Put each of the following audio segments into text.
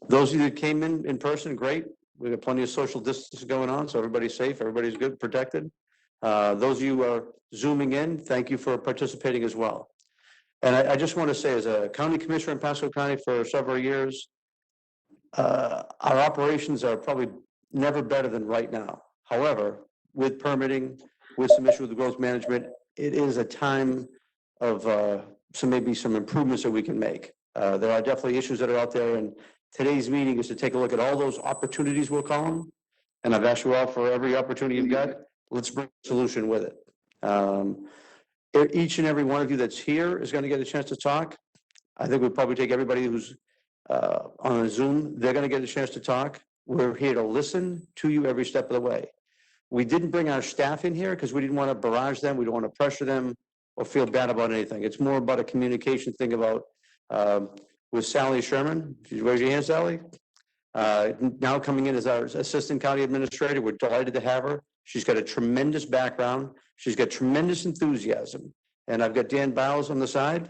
Those of you that came in person, great. We got plenty of social distance going on, so everybody's safe, everybody's good, protected. Those of you who are Zooming in, thank you for participating as well. And I just want to say, as a county commissioner in Pasco County for several years, our operations are probably never better than right now. However, with permitting, with some issue with the growth management, it is a time of maybe some improvements that we can make. There are definitely issues that are out there, and today's meeting is to take a look at all those opportunities, we'll call them. And I've asked you all for every opportunity you've got. Let's bring a solution with it. Each and every one of you that's here is going to get a chance to talk. I think we'll probably take everybody who's on a Zoom. They're going to get a chance to talk. We're here to listen to you every step of the way. We didn't bring our staff in here because we didn't want to barrage them. We don't want to pressure them or feel bad about anything. It's more about a communication thing about with Sally Sherman. Did you raise your hand, Sally? Now coming in as our assistant county administrator. We're delighted to have her. She's got a tremendous background. She's got tremendous enthusiasm. And I've got Dan Bowles on the side.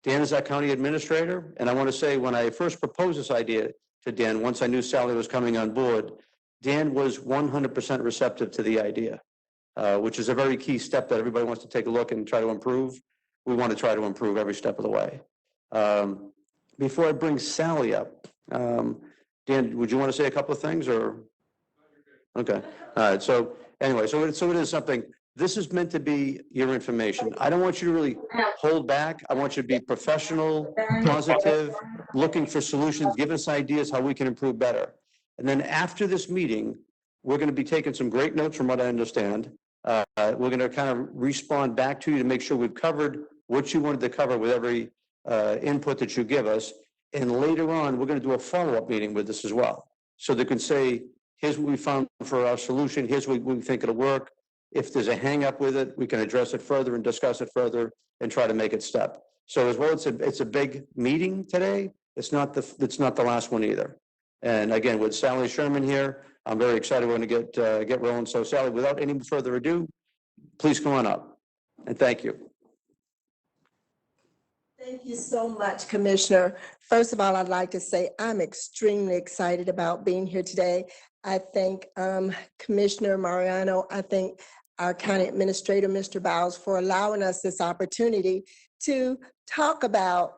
Dan is our county administrator. And I want to say, when I first proposed this idea to Dan, once I knew Sally was coming on board, Dan was 100% receptive to the idea, which is a very key step that everybody wants to take a look and try to improve. We want to try to improve every step of the way. Before I bring Sally up, Dan, would you want to say a couple of things, or? Okay. All right. So anyway, so it is something. This is meant to be your information. I don't want you to really hold back. I want you to be professional, positive, looking for solutions, give us ideas how we can improve better. And then after this meeting, we're going to be taking some great notes from what I understand. We're going to kind of respond back to you to make sure we've covered what you wanted to cover with every input that you give us. And later on, we're going to do a follow-up meeting with this as well. So they can say, here's what we found for our solution. Here's what we think it'll work. If there's a hang up with it, we can address it further and discuss it further and try to make it step. So as well, it's a big meeting today. It's not the last one either. And again, with Sally Sherman here, I'm very excited we're going to get rolling. So Sally, without any further ado, please come on up. And thank you. Thank you so much, Commissioner. First of all, I'd like to say I'm extremely excited about being here today. I thank Commissioner Mariano. I thank our County Administrator, Mr. Bowles, for allowing us this opportunity to talk about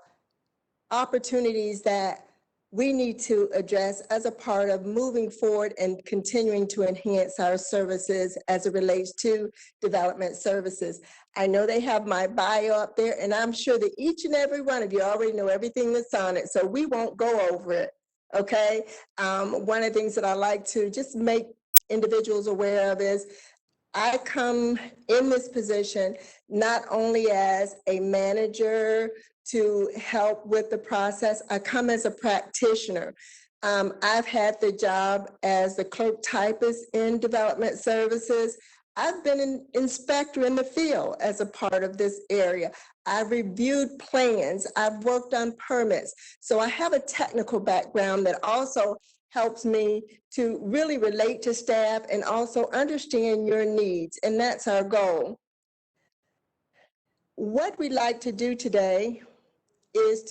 opportunities that we need to address as a part of moving forward and continuing to enhance our services as it relates to development services. I know they have my bio up there, and I'm sure that each and every one of you already know everything that's on it, so we won't go over it, okay? One of the things that I like to just make individuals aware of is I come in this position not only as a manager to help with the process, I come as a practitioner. I've had the job as the clerk typist in development services. I've been an inspector in the field as a part of this area. I've reviewed plans. I've worked on permits. So I have a technical background that also helps me to really relate to staff and also understand your needs, and that's our goal. What we'd like to do today is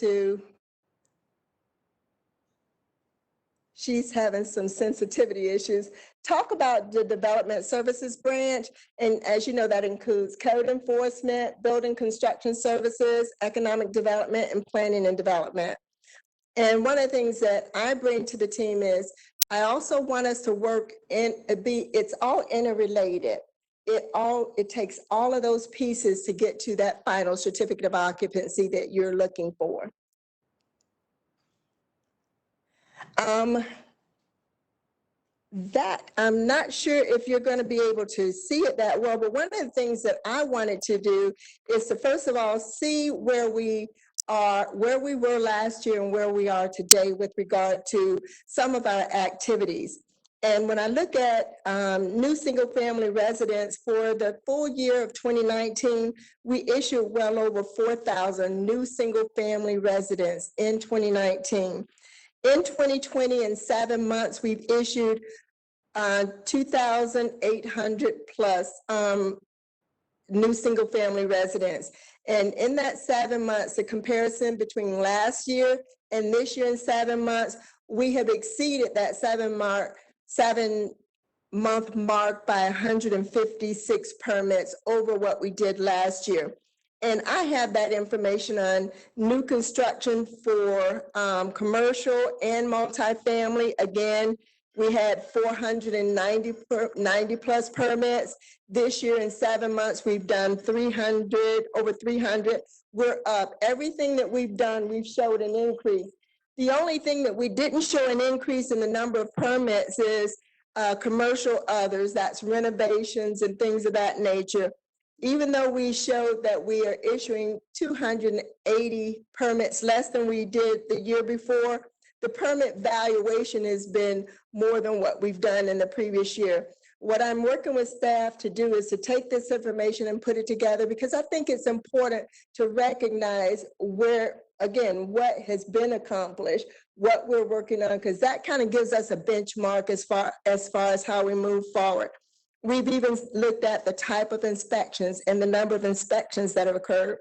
she's having some sensitivity issues, talk about the development services branch. And as you know, that includes code enforcement, building construction services, economic development, and planning and development. And one of the things that I bring to the team is I also want us to work it's all interrelated. It takes all of those pieces to get to that final certificate of occupancy that you're looking for. That I'm not sure if you're going to be able to see it that well, but one of the things that I wanted to do is to first of all see where we were last year and where we are today with regard to some of our activities. And when I look at new single-family residents for the full year of 2019, we issued well over 4,000 new single-family residents in 2019. In 2020, in 7 months, we've issued 2,800 plus new single-family residents. And in that 7 months, the comparison between last year And this year in 7 months, we have exceeded that 7-month mark by 156 permits over what we did last year. And I have that information on new construction for commercial and multifamily. Again, we had 490 plus permits. This year in 7 months, we've done over 300. We're up. Everything that we've done, we've showed an increase. The only thing that we didn't show an increase in the number of permits is commercial others, that's renovations and things of that nature. Even though we showed that we are issuing 280 permits less than we did the year before, the permit valuation has been more than what we've done in the previous year. What I'm working with staff to do is to take this information and put it together, because I think it's important to recognize where, again, what has been accomplished, what we're working on, because that kind of gives us a benchmark as far as how we move forward. We've even looked at the type of inspections and the number of inspections that have occurred.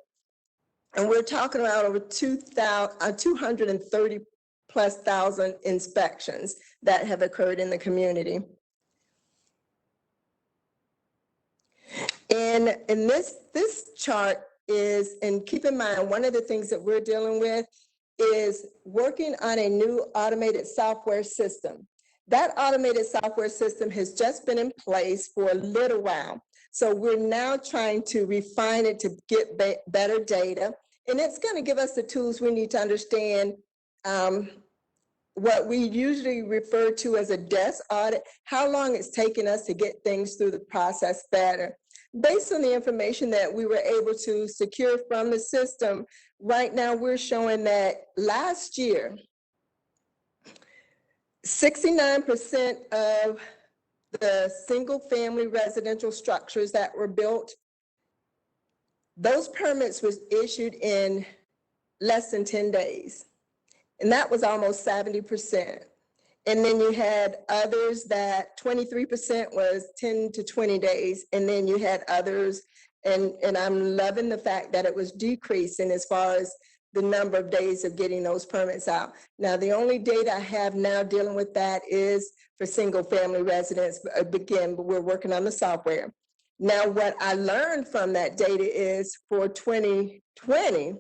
And we're talking about over 230 plus thousand inspections that have occurred in the community. And this chart is, and keep in mind, one of the things that we're dealing with is working on a new automated software system. That automated software system has just been in place for a little while. So we're now trying to refine it to get better data. And it's going to give us the tools we need to understand what we usually refer to as a desk audit, how long it's taken us to get things through the process better. Based on the information that we were able to secure from the system, right now we're showing that last year, 69% of the single-family residential structures that were built, those permits was issued in less than 10 days. And that was almost 70%. And then you had others that 23% was 10 to 20 days. And then you had others, and I'm loving the fact that it was decreasing as far as the number of days of getting those permits out. Now, the only data I have now dealing with that is for single family residents, but we're working on the software. Now, what I learned from that data is for 2020,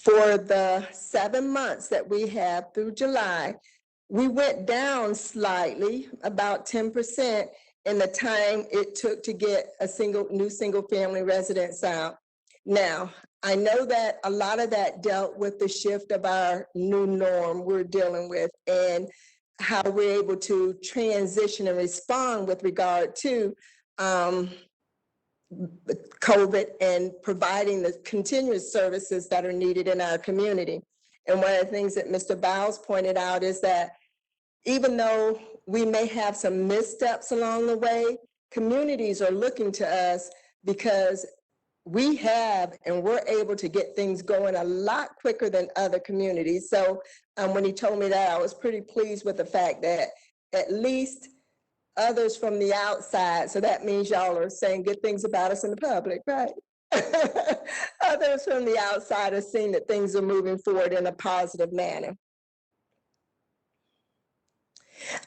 for the 7 months that we have through July, we went down slightly, about 10%, in the time it took to get a new single family residence out. Now, I know that a lot of that dealt with the shift of our new norm we're dealing with and how we're able to transition and respond with regard to COVID and providing the continuous services that are needed in our community. And one of the things that Mr. Bowles pointed out is that even though we may have some missteps along the way, communities are looking to us because we have and we're able to get things going a lot quicker than other communities. So when he told me that, I was pretty pleased with the fact that at least others from the outside, so that means y'all are saying good things about us in the public, right? Others from the outside are seeing that things are moving forward in a positive manner.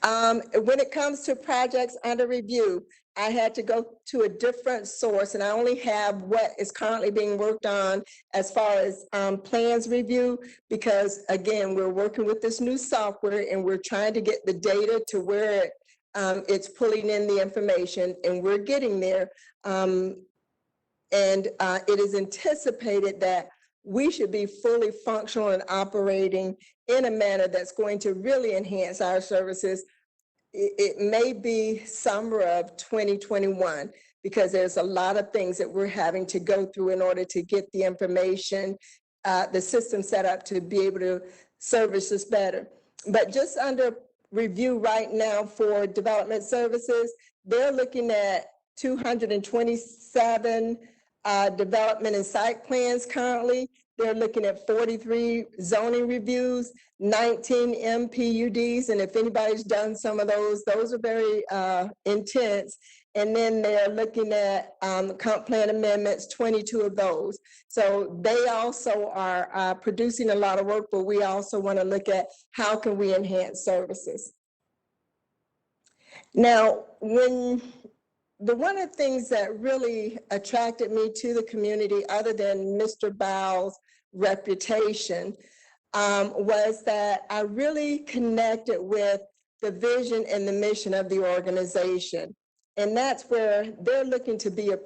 When it comes to projects under review, I had to go to a different source, and I only have what is currently being worked on as far as plans review, because again, we're working with this new software and we're trying to get the data to where it's pulling in the information, and we're getting there. It is anticipated that we should be fully functional and operating in a manner that's going to really enhance our services. It may be summer of 2021, because there's a lot of things that we're having to go through in order to get the information, the system set up to be able to service us better. But just under review right now for development services, they're looking at 227 development and site plans currently. They're looking at 43 zoning reviews, 19 MPUDs, and if anybody's done some of those are very intense. And then they're looking at comp plan amendments, 22 of those. So they also are producing a lot of work, but we also want to look at how can we enhance services. Now, one of the things that really attracted me to the community, other than Mr. Bowles' reputation, was that I really connected with the vision and the mission of the organization. And that's where they're looking to be a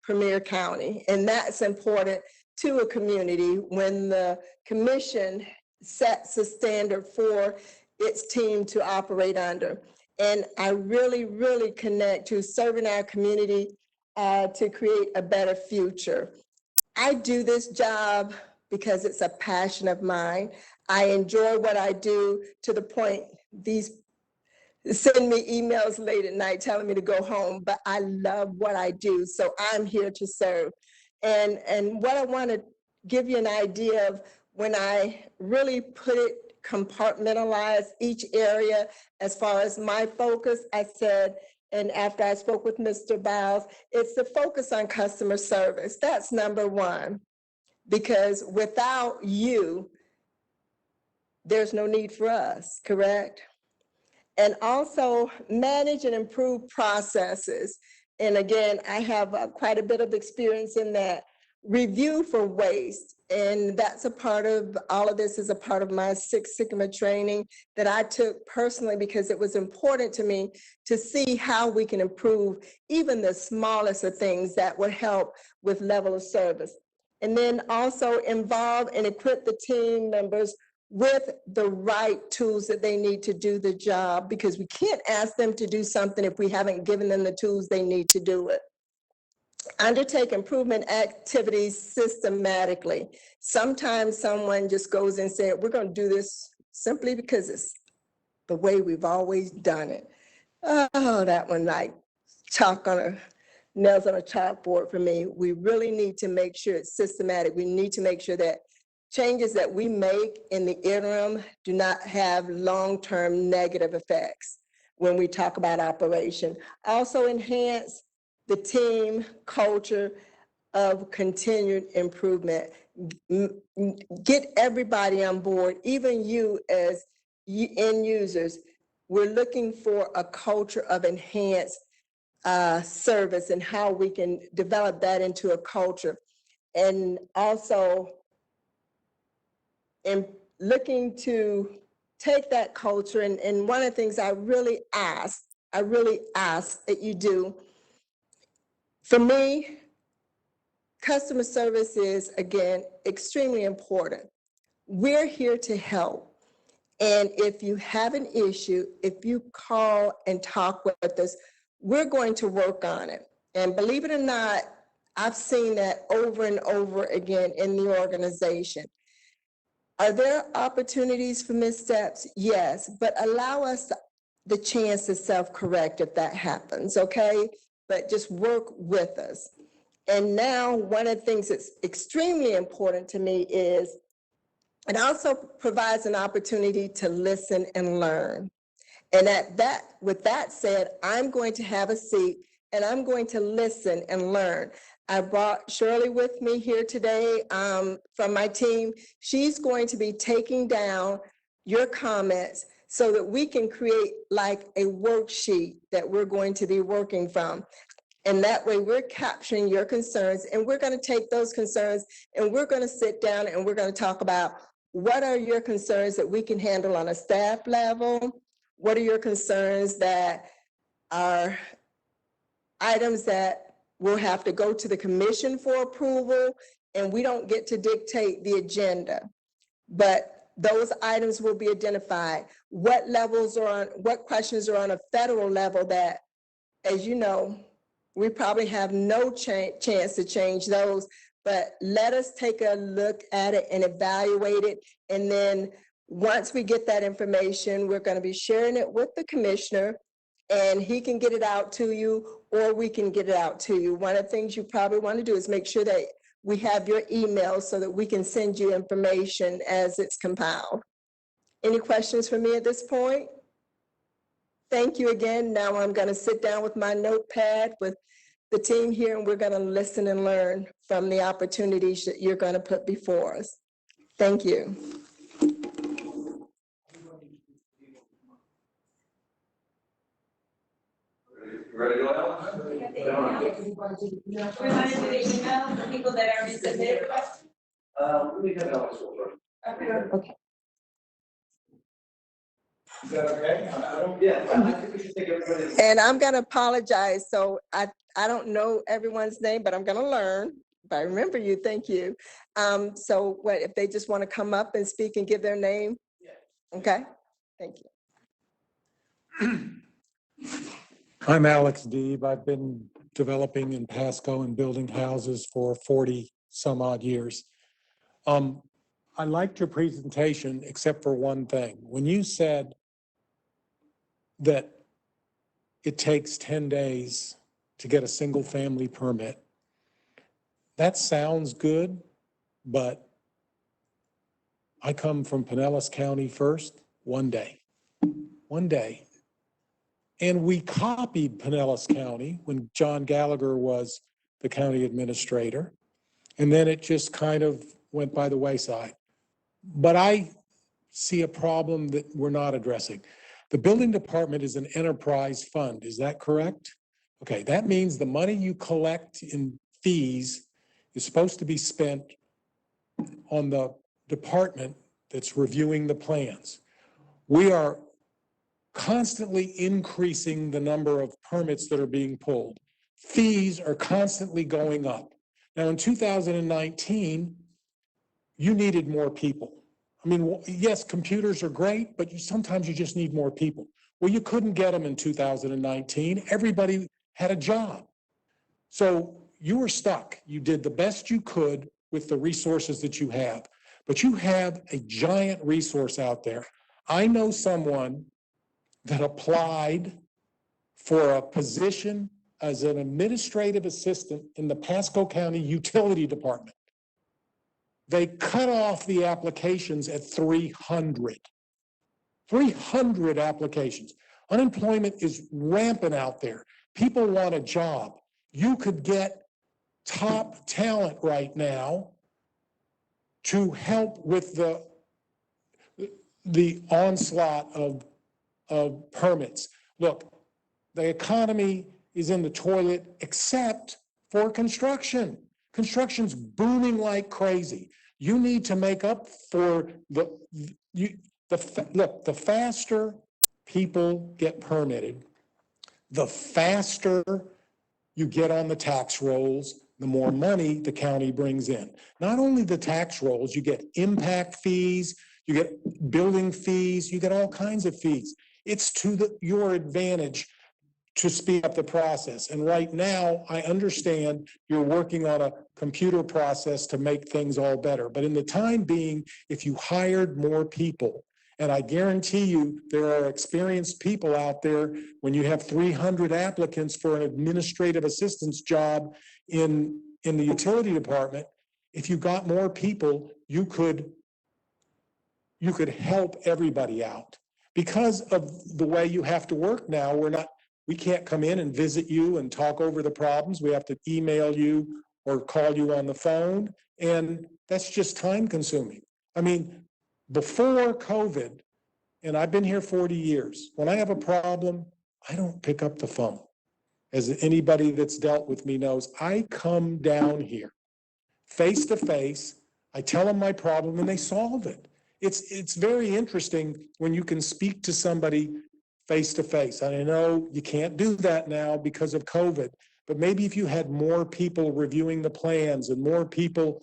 premier county. And that's important to a community when the commission sets a standard for its team to operate under. And I really, really connect to serving our community to create a better future. I do this job because it's a passion of mine. I enjoy what I do to the point these send me emails late at night telling me to go home, but I love what I do, so I'm here to serve. And what I want to give you an idea of, when I really put it, compartmentalize each area as far as my focus, I said, and after I spoke with Mr. Bowles, it's the focus on customer service. That's number one, because without you, there's no need for us, correct? And also manage and improve processes. And again, I have quite a bit of experience in that. Review for waste, and that's a part of, all of this is a part of my Six Sigma training that I took personally because it was important to me to see how we can improve even the smallest of things that would help with level of service. And then also involve and equip the team members with the right tools that they need to do the job, because we can't ask them to do something if we haven't given them the tools they need to do it. Undertake improvement activities systematically. Sometimes someone just goes and says, we're going to do this simply because it's the way we've always done it. Oh, that one like nails on a chalkboard for me. We really need to make sure it's systematic. We need to make sure that changes that we make in the interim do not have long-term negative effects when we talk about operation. Also enhance the team culture of continued improvement. Get everybody on board, even you as end users. We're looking for a culture of enhanced service and how we can develop that into a culture. And also in looking to take that culture, and one of the things I really ask that you do, for me, customer service is, again, extremely important. We're here to help. And if you have an issue, if you call and talk with us, we're going to work on it. And believe it or not, I've seen that over and over again in the organization. Are there opportunities for missteps? Yes, but allow us the chance to self-correct if that happens, okay? But just work with us. And now one of the things that's extremely important to me is it also provides an opportunity to listen and learn. And with that said, I'm going to have a seat and I'm going to listen and learn. I brought Shirley with me here today from my team. She's going to be taking down your comments so that we can create like a worksheet that we're going to be working from. And that way we're capturing your concerns, and we're going to take those concerns and we're going to sit down and we're going to talk about what are your concerns that we can handle on a staff level? What are your concerns that are items that will have to go to the commission for approval, and we don't get to dictate the agenda, but those items will be identified. What levels are on, what questions are on a federal level that, as you know, we probably have no chance to change those, but let us take a look at it and evaluate it. And then once we get that information, we're going to be sharing it with the commissioner, and he can get it out to you, or we can get it out to you. One of the things you probably want to do is make sure that we have your email so that we can send you information as it's compiled. Any questions for me at this point? Thank you again. Now I'm going to sit down with my notepad with the team here, and we're going to listen and learn from the opportunities that you're going to put before us. Thank you. Ready to go? We're going to do the email for people that already submitted questions. Let me get Alex over. Okay. Is that okay? Yeah, I think we should take everybody. And I'm going to apologize. So I don't know everyone's name, but I'm going to learn. If I remember you, thank you. So what if they just want to come up and speak and give their name? Yeah. Okay. Thank you. I'm Alex Deeb. I've been developing in Pasco and building houses for 40 some odd years. I liked your presentation except for one thing. When you said that it takes 10 days to get a single family permit, that sounds good, but I come from Pinellas County first, 1 day. 1 day. And we copied Pinellas County when John Gallagher was the county administrator. And then it just kind of went by the wayside. But I see a problem that we're not addressing. The building department is an enterprise fund. Is that correct? Okay, that means the money you collect in fees is supposed to be spent on the department that's reviewing the plans. We are constantly increasing the number of permits that are being pulled. Fees are constantly going up. Now in 2019, you needed more people. I mean, yes, computers are great, but sometimes you just need more people. Well, you couldn't get them in 2019. Everybody had a job. So you were stuck. You did the best you could with the resources that you have, but you have a giant resource out there. I know someone that applied for a position as an administrative assistant in the Pasco County Utility Department. They cut off the applications at 300. 300 applications. Unemployment is rampant out there. People want a job. You could get top talent right now to help with the onslaught of permits. Look, the economy is in the toilet except for construction. Construction's booming like crazy. You need to make up for the faster people get permitted, the faster you get on the tax rolls, the more money the county brings in. Not only the tax rolls, you get impact fees, you get building fees, you get all kinds of fees. It's to your advantage to speed up the process. And right now, I understand you're working on a computer process to make things all better. But in the time being, if you hired more people, and I guarantee you there are experienced people out there, when you have 300 applicants for an administrative assistance job in the utility department, if you got more people, you could help everybody out. Because of the way you have to work now, we can't come in and visit you and talk over the problems. We have to email you or call you on the phone, and that's just time consuming. I mean, before COVID, and I've been here 40 years, when I have a problem, I don't pick up the phone. As anybody that's dealt with me knows, I come down here face to face, I tell them my problem and they solve it. It's very interesting when you can speak to somebody face to face. I know you can't do that now because of COVID, but maybe if you had more people reviewing the plans and more people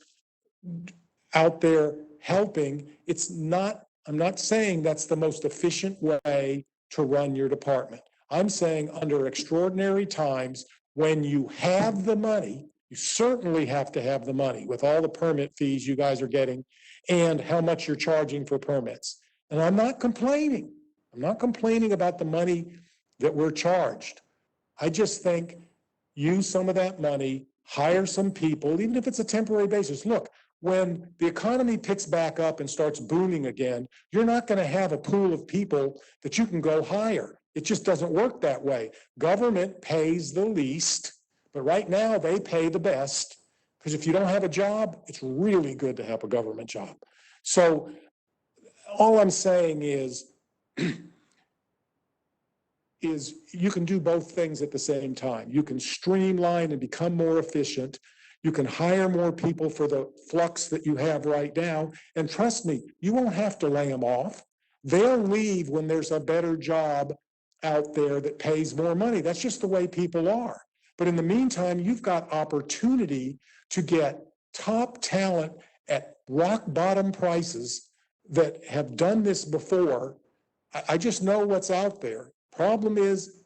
out there helping, I'm not saying that's the most efficient way to run your department. I'm saying under extraordinary times, when you have the money, you certainly have to have the money with all the permit fees you guys are getting and how much you're charging for permits. And I'm not complaining. I'm not complaining about the money that we're charged. I just think use some of that money, hire some people, even if it's a temporary basis. Look, when the economy picks back up and starts booming again, you're not going to have a pool of people that you can go hire. It just doesn't work that way. Government pays the least, but right now they pay the best, because if you don't have a job, it's really good to have a government job. So all I'm saying is you can do both things at the same time. You can streamline and become more efficient. You can hire more people for the flux that you have right now. And trust me, you won't have to lay them off. They'll leave when there's a better job out there that pays more money. That's just the way people are. But in the meantime, you've got opportunity to get top talent at rock bottom prices that have done this before. I just know what's out there. Problem is,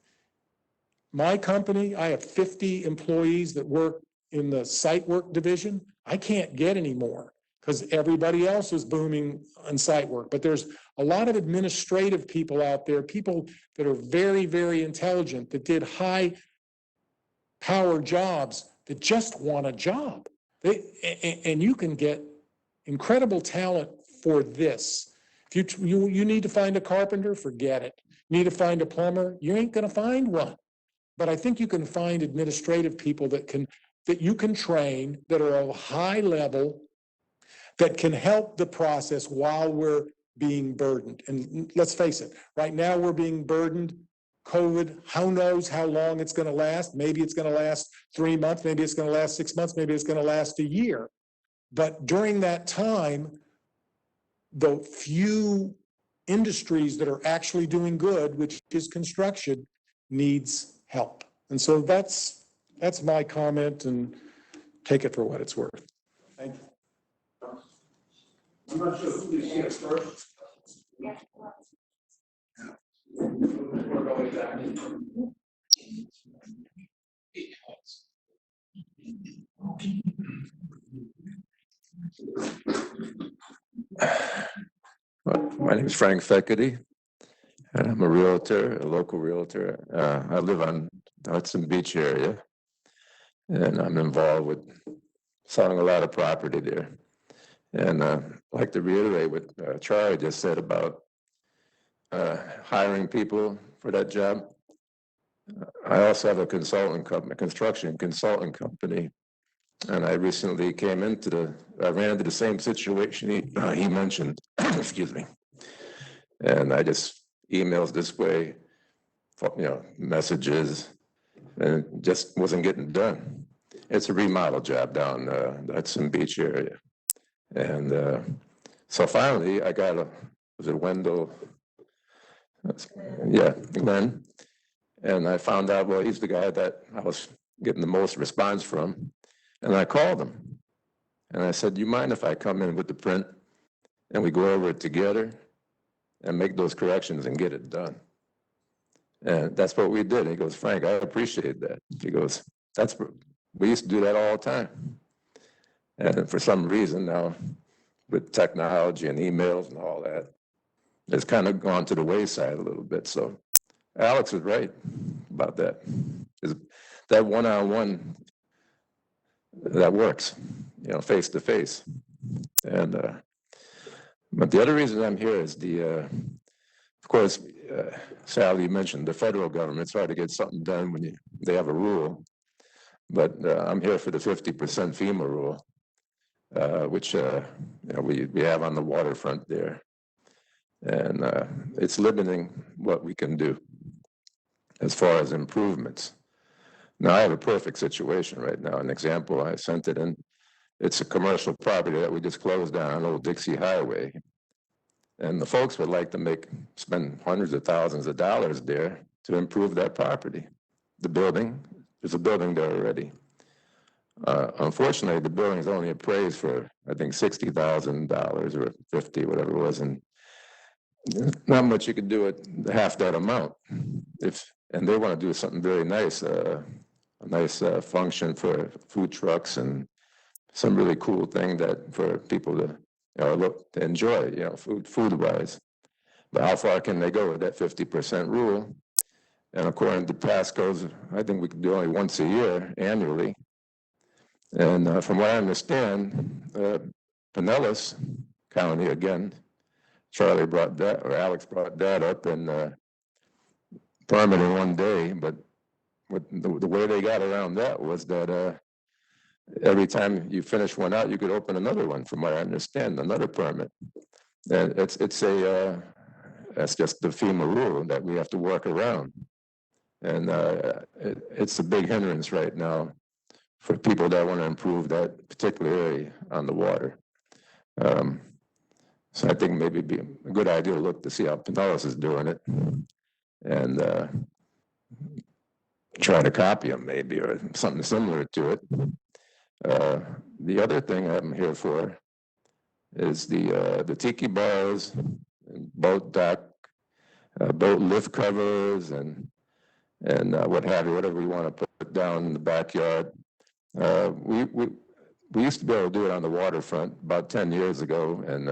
my company, I have 50 employees that work in the site work division. I can't get any more because everybody else is booming on site work. But there's a lot of administrative people out there, people that are very, very intelligent, that did high power jobs, that just want a job. And you can get incredible talent for this. If you need to find a carpenter, forget it. You need to find a plumber, you ain't going to find one. But I think you can find administrative people that you can train, that are of a high level, that can help the process while we're being burdened. And let's face it, right now we're being burdened. COVID, who knows how long it's going to last? Maybe it's going to last 3 months, maybe it's going to last 6 months, maybe it's going to last a year. But during that time, the few industries that are actually doing good, which is construction, needs help. And so that's my comment, and take it for what it's worth. Thank you. I'm not sure who is here first. We're going back. My name is Frank Feckerty, and I'm a realtor, a local realtor. I live on the Hudson Beach area, and I'm involved with selling a lot of property there. And I'd like to reiterate what Charlie just said about hiring people for that job. I also have a consulting company, construction consulting company, and I recently I ran into the same situation he mentioned, excuse me. And I just emails this way, messages, and it just wasn't getting done. It's a remodel job down the Hudson Beach area. And so finally I got was it Wendell? Yeah, Glenn. And I found out, well, he's the guy that I was getting the most response from. And I called him. And I said, do you mind if I come in with the print and we go over it together and make those corrections and get it done? And that's what we did. He goes, Frank, I appreciate that. He goes, we used to do that all the time. And for some reason now, with technology and emails and all that, it's kind of gone to the wayside a little bit. So Alex was right about that. That one-on-one, that works, face to face. And but the other reason I'm here is of course, Sally, you mentioned the federal government's hard to get something done when they have a rule. But I'm here for the 50% FEMA rule, which we have on the waterfront there. And it's limiting what we can do as far as improvements. Now, I have a perfect situation right now. An example, I sent it in. It's a commercial property that we just closed down on Old Dixie Highway. And the folks would like to spend hundreds of thousands of dollars there to improve that property. The building, there's a building there already. Unfortunately, the building is only appraised for, I think, $60,000 or 50, whatever it was. And not much you could do at half that amount. And they want to do something very nice, a nice function for food trucks and some really cool thing that for people to to enjoy, food-wise. But how far can they go with that 50% rule? And according to Pasco's, I think we could do only once a year, annually. And from what I understand, Pinellas County, again, Charlie brought that, or Alex brought that up and permitted one day, but the way they got around that was that every time you finish one out, you could open another one, from what I understand, another permit. And it's that's just the FEMA rule that we have to work around. And it's a big hindrance right now for people that want to improve that particular area on the water. So I think maybe it'd be a good idea to look to see how Pinellas is doing it and try to copy them maybe, or something similar to it. The other thing I'm here for is the tiki bars, boat dock, boat lift covers, and what have you, whatever you want to put down in the backyard. We used to be able to do it on the waterfront about 10 years ago, and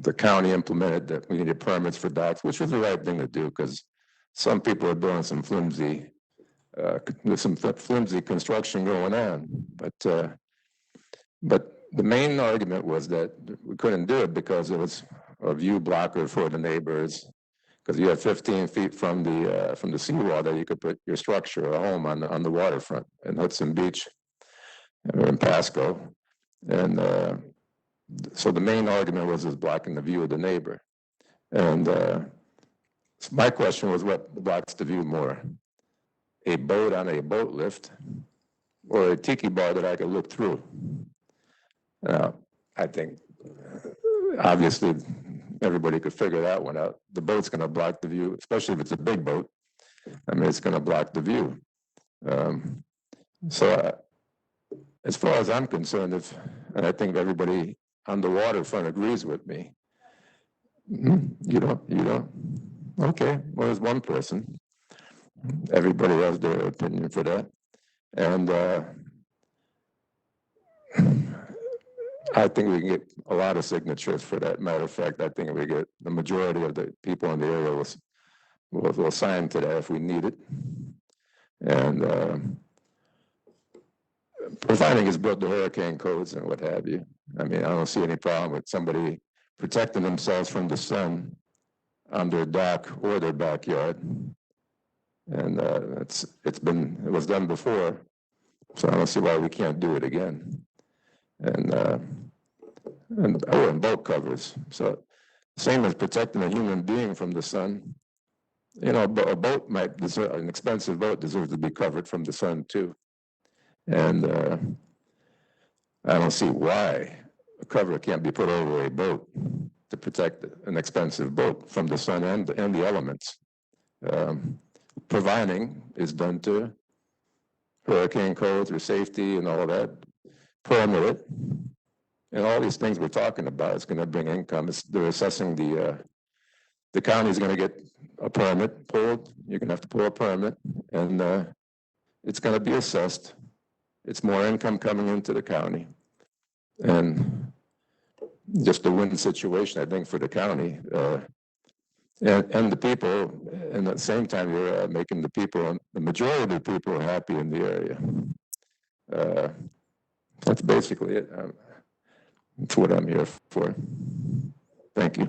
the county implemented that we needed permits for docks, which was the right thing to do because some people are doing some flimsy, there's some flimsy construction going on. But the main argument was that we couldn't do it because it was a view blocker for the neighbors. Because you have 15 feet from the seawall, you could put your structure or home on the waterfront in Hudson Beach or in Pasco. And so the main argument was blocking the view of the neighbor. And so my question was, what blocks the view more? A boat on a boat lift or a tiki bar that I could look through? I think obviously everybody could figure that one out. The boat's going to block the view, especially if it's a big boat. I mean, it's going to block the view. As far as I'm concerned, and I think everybody on the waterfront agrees with me. You don't? Okay, well, there's one person. Everybody has their opinion for that. And I think we can get a lot of signatures for that. Matter of fact, I think we get the majority of the people in the area will sign to that if we need it. And providing it's built to hurricane codes and what have you. I mean, I don't see any problem with somebody protecting themselves from the sun on their dock or their backyard. And it was done before, so I don't see why we can't do it again. And boat covers. So same as protecting a human being from the sun. You know, a boat might deserve, an expensive boat deserves to be covered from the sun too. And I don't see why a cover can't be put over a boat to protect an expensive boat from the sun and the elements. Providing is done to hurricane codes or safety and all that, permit it. And all these things we're talking about is going to bring income. They're assessing the county's going to get a permit pulled. You're going to have to pull a permit, and it's going to be assessed. It's more income coming into the county, and just a win situation, I think, for the county and the people. And at the same time, you're making the majority of the people happy in the area. That's basically it. That's what I'm here for. Thank you.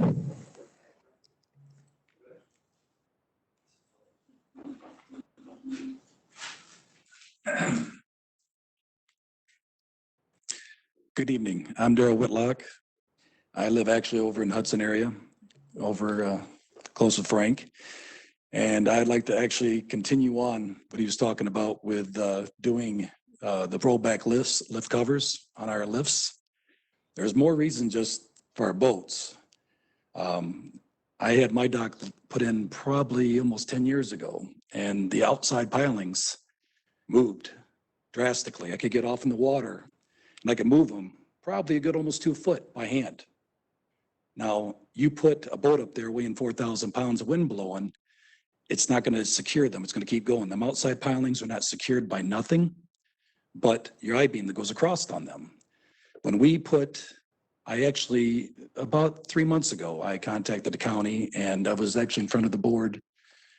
Good evening. I'm Darrell Whitlock. I live actually over in Hudson area, over close to Frank. And I'd like to actually continue on what he was talking about with doing the rollback lift covers on our lifts. There's more reason just for our boats. I had my dock put in probably almost 10 years ago, and the outside pilings moved drastically. I could get off in the water and I could move them probably a good almost 2 foot by hand. Now, you put a boat up there weighing 4,000 pounds of wind blowing, it's not going to secure them. It's going to keep going. Them outside pilings are not secured by nothing but your I-beam that goes across on them. When I actually, about 3 months ago, I contacted the county, and I was actually in front of the board,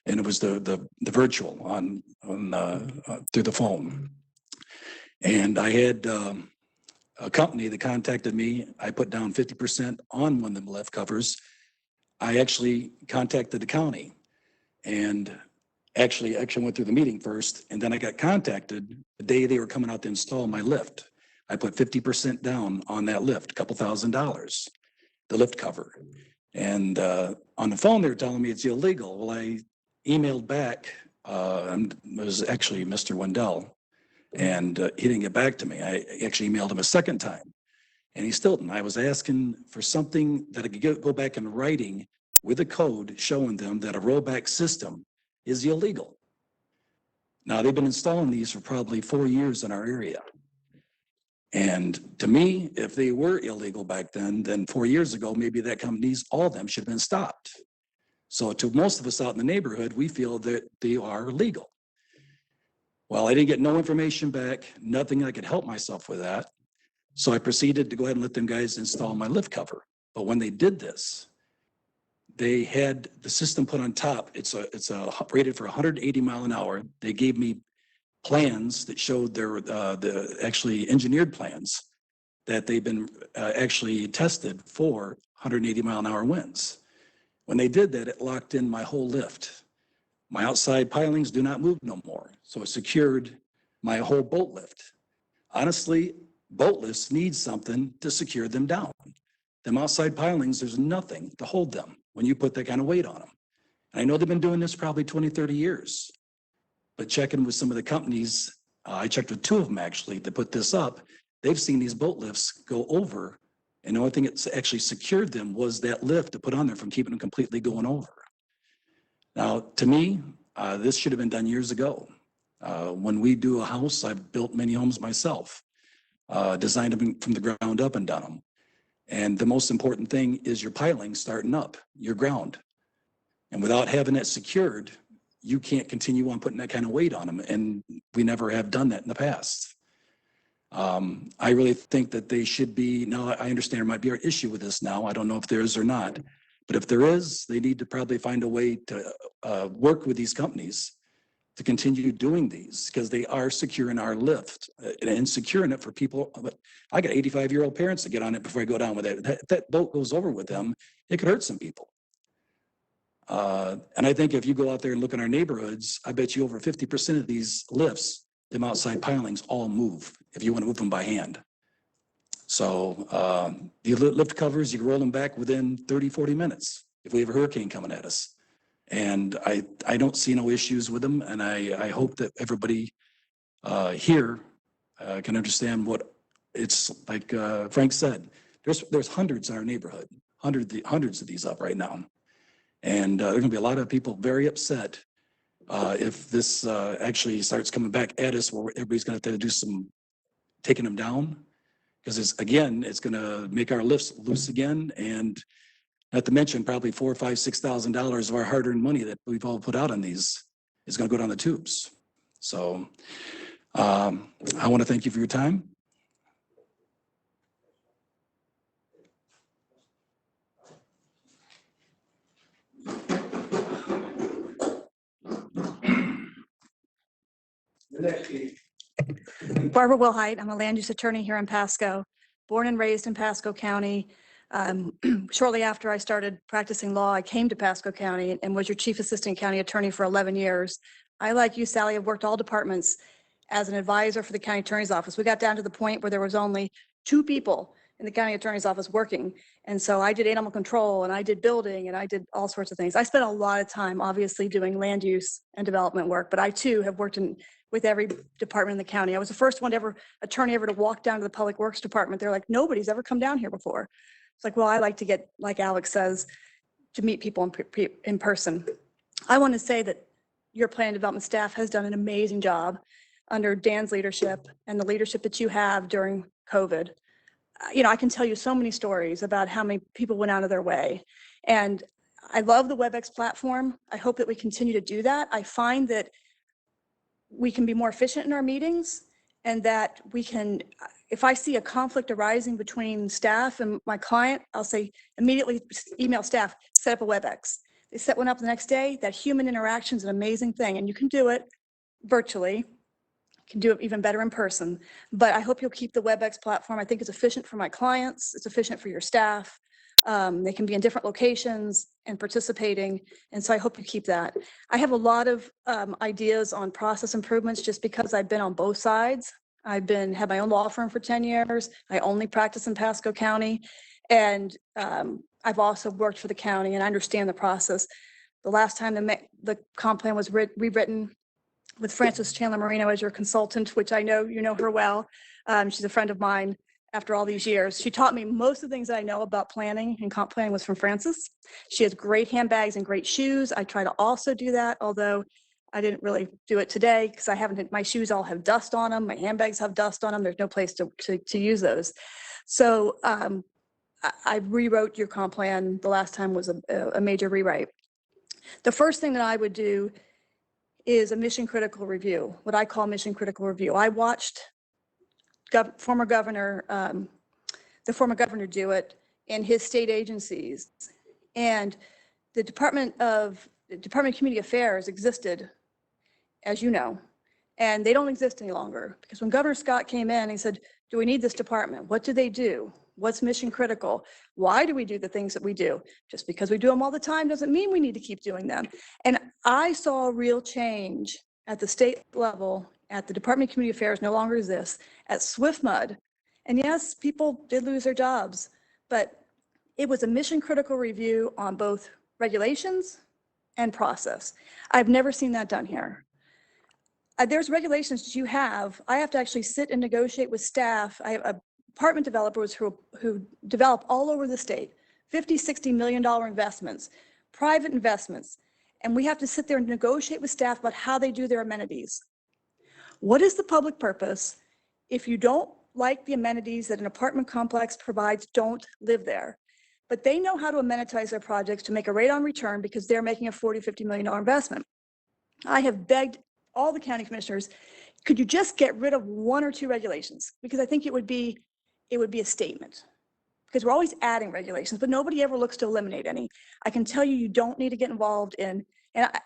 and it was the virtual on through the phone. And I had a company that contacted me. I put down 50% on one of the lift covers. I actually contacted the county and actually went through the meeting first, and then I got contacted the day they were coming out to install my lift. I put 50% down on that lift, a couple $1,000s, the lift cover. And on the phone, they were telling me it's illegal. Well, I emailed back, it was actually Mr. Wendell, and he didn't get back to me. I actually emailed him a second time, and he still didn't. I was asking for something that I could go back in writing with a code showing them that a rollback system is illegal. Now, they've been installing these for probably 4 years in our area. And to me, if they were illegal back then 4 years ago, maybe that companies, all of them should have been stopped. So to most of us out in the neighborhood, we feel that they are legal. Well, I didn't get no information back, nothing I could help myself with that. So I proceeded to go ahead and let them guys install my lift cover. But when they did this, they had the system put on top. It's rated for 180 mile an hour. They gave me plans that showed the actually engineered plans that they've been actually tested for 180 mile an hour winds. When they did that, it locked in my whole lift. My outside pilings do not move no more. So it secured my whole boat lift. Honestly, boat lifts need something to secure them down. Them outside pilings, there's nothing to hold them when you put that kind of weight on them. And I know they've been doing this probably 20, 30 years, but checking with some of the companies, I checked with 2 of them actually that put this up. They've seen these boat lifts go over, and the only thing that's actually secured them was that lift to put on there from keeping them completely going over. Now, to me, this should have been done years ago. When we do a house, I've built many homes myself, designed them from the ground up and done them. And the most important thing is your piling starting up, your ground. And without having that secured, you can't continue on putting that kind of weight on them. And we never have done that in the past. I really think that they should be, now I understand there might be an issue with this now. I don't know if there is or not. But if there is, they need to probably find a way to work with these companies to continue doing these, because they are securing our lift and securing it for people. But I got 85-year-old parents that get on it before I go down with it. If that boat goes over with them, it could hurt some people. And I think if you go out there and look in our neighborhoods, I bet you over 50% of these lifts, them outside pilings, all move if you want to move them by hand. So the lift covers, you can roll them back within 30, 40 minutes if we have a hurricane coming at us. And I don't see no issues with them. And I hope that everybody here can understand what it's like. Frank said, there's hundreds in our neighborhood, hundreds of these up right now. And there are going to be a lot of people very upset if this actually starts coming back at us, where everybody's going to have to do some taking them down. Because it's going to make our lifts loose again. And not to mention probably $4,000, $5,000, $6,000 of our hard-earned money that we've all put out on these is going to go down the tubes. So I want to thank you for your time. Barbara Wilhite, I'm a land use attorney here in Pasco, born and raised in Pasco County. Shortly after I started practicing law, I came to Pasco County and was your chief assistant county attorney for 11 years. I, like you, Sally, have worked all departments as an advisor for the county attorney's office. We got down to the point where there was only 2 people in the county attorney's office working. And so I did animal control and I did building and I did all sorts of things. I spent a lot of time obviously doing land use and development work, but I too have worked with every department in the county. I was the first one attorney ever to walk down to the public works department. They're like, nobody's ever come down here before. It's like, well, I like to get, like Alex says, to meet people in person. I want to say that your plan development staff has done an amazing job under Dan's leadership and the leadership that you have during COVID. I can tell you so many stories about how many people went out of their way. And I love the WebEx platform. I hope that we continue to do that. I find that we can be more efficient in our meetings, and that we can, if I see a conflict arising between staff and my client, I'll say immediately email staff, set up a WebEx. They set one up the next day. That human interaction is an amazing thing, and you can do it virtually. can do it even better in person. But I hope you'll keep the WebEx platform. I think it's efficient for my clients. It's efficient for your staff. They can be in different locations and participating. And so I hope you keep that. I have a lot of ideas on process improvements just because I've been on both sides. Had my own law firm for 10 years. I only practice in Pasco County. And I've also worked for the county and I understand the process. The last time the comp plan was rewritten with Frances Chandler Marino as your consultant, which I know you know her well. She's a friend of mine after all these years. She taught me most of the things that I know about planning and comp planning was from Frances. She has great handbags and great shoes. I try to also do that, although I didn't really do it today because my shoes all have dust on them. My handbags have dust on them. There's no place to use those. So I rewrote your comp plan. The last time was a major rewrite. The first thing that I would do is a mission critical review, what I call mission critical review. I watched the former governor do it in his state agencies. And the Department of Community Affairs existed, as you know, and they don't exist any longer because when Governor Scott came in, he said, do we need this department? What do they do? What's mission critical? Why do we do the things that we do? Just because we do them all the time doesn't mean we need to keep doing them. And I saw a real change at the state level, at the Department of Community Affairs, no longer exists, at SwiftMud. And yes, people did lose their jobs, but it was a mission critical review on both regulations and process. I've never seen that done here. There's regulations I have to actually sit and negotiate with staff. I have apartment developers who develop all over the state, $50-60 million investments, private investments. And we have to sit there and negotiate with staff about how they do their amenities. What is the public purpose? If you don't like the amenities that an apartment complex provides, don't live there. But they know how to amenitize their projects to make a rate on return because they're making a $40-50 million investment. I have begged all the county commissioners, could you just get rid of 1 or 2 regulations? Because I think it would be a statement. Because we're always adding regulations, but nobody ever looks to eliminate any. I can tell you, you don't need to get involved in, and let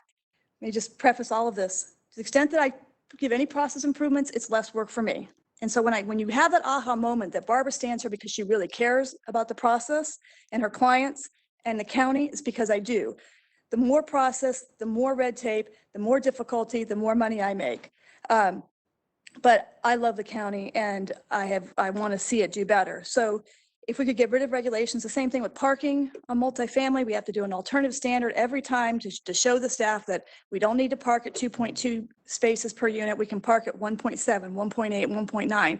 me just preface all of this. To the extent that I give any process improvements, it's less work for me. And so when you have that aha moment that Barbara stands here because she really cares about the process and her clients and the county, it's because I do. The more process, the more red tape, the more difficulty, the more money I make. But I love the county and I want to see it do better. So if we could get rid of regulations, the same thing with parking on multifamily, we have to do an alternative standard every time to show the staff that we don't need to park at 2.2 spaces per unit. We can park at 1.7, 1.8, 1.9.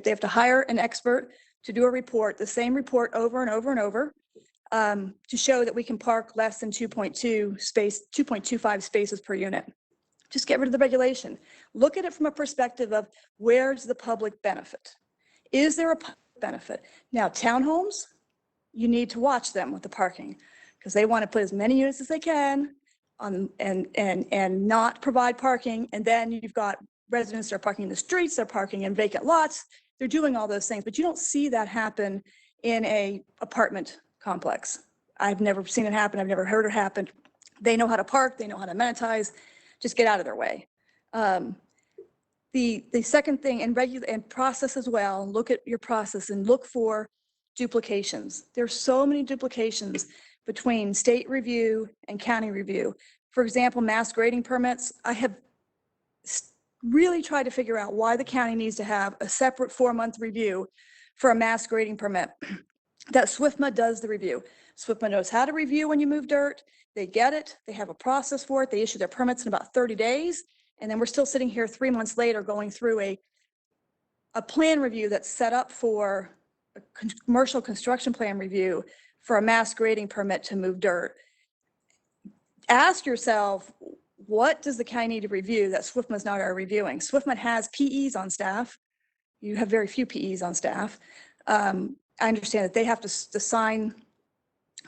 They have to hire an expert to do a report, the same report over and over and over, to show that we can park less than 2.25 spaces per unit. Just get rid of the regulation. Look at it from a perspective of where's the public benefit? Is there a benefit? Now, townhomes, you need to watch them with the parking because they want to put as many units as they can on and not provide parking. And then you've got residents that are parking in the streets, they're parking in vacant lots, they're doing all those things, but you don't see that happen in a apartment complex. I've never seen it happen. I've never heard it happen. They know how to park, they know how to monetize, just get out of their way. The second thing, and process as well, look at your process and look for duplications. There's so many duplications between state review and county review. For example, mass grading permits, I have really tried to figure out why the county needs to have a separate 4-month review for a mass grading permit. That SWIFMA does the review. SWIFMA knows how to review when you move dirt. They get it. They have a process for it. They issue their permits in about 30 days. And then we're still sitting here 3 months later going through a plan review that's set up for a commercial construction plan review for a mass grading permit to move dirt. Ask yourself, what does the county need to review that SWIFMA's not already reviewing? SWIFMA has PEs on staff. You have very few PEs on staff. I understand that they have to sign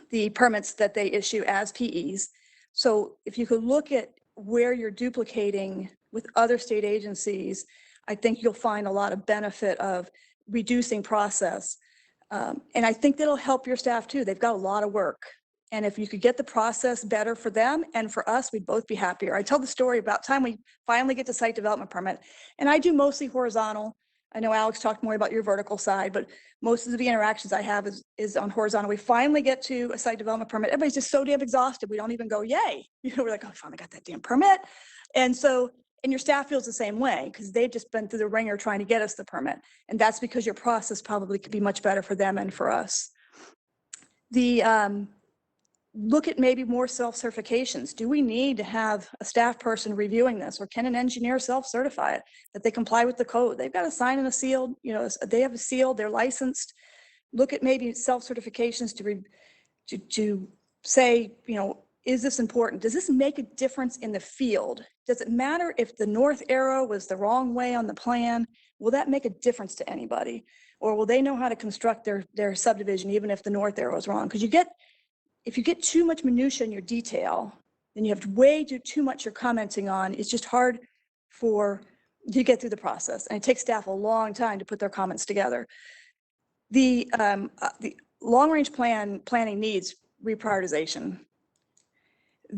the permits that they issue as PEs. So if you could look at where you're duplicating with other state agencies, I think you'll find a lot of benefit of reducing process. And I think that'll help your staff too. They've got a lot of work. And if you could get the process better for them and for us, we'd both be happier. I tell the story about time we finally get to site development permit. And I do mostly horizontal. I know Alex talked more about your vertical side, but most of the interactions I have is on horizontal. We finally get to a site development permit. Everybody's just so damn exhausted. We don't even go, yay. We're like, oh, I finally got that damn permit. And so, and your staff feels the same way because they've just been through the ringer trying to get us the permit. And that's because your process probably could be much better for them and for us. Look at maybe more self-certifications. Do we need to have a staff person reviewing this, or can an engineer self-certify it, that they comply with the code? They've got a sign and a seal, they have a seal, they're licensed. Look at maybe self-certifications to say, is this important? Does this make a difference in the field? Does it matter if the north arrow was the wrong way on the plan? Will that make a difference to anybody? Or will they know how to construct their subdivision even if the north arrow is wrong? Because if you get too much minutia in your detail, then you have way too much you're commenting on. It's just hard to get through the process. And it takes staff a long time to put their comments together. The long-range planning needs reprioritization.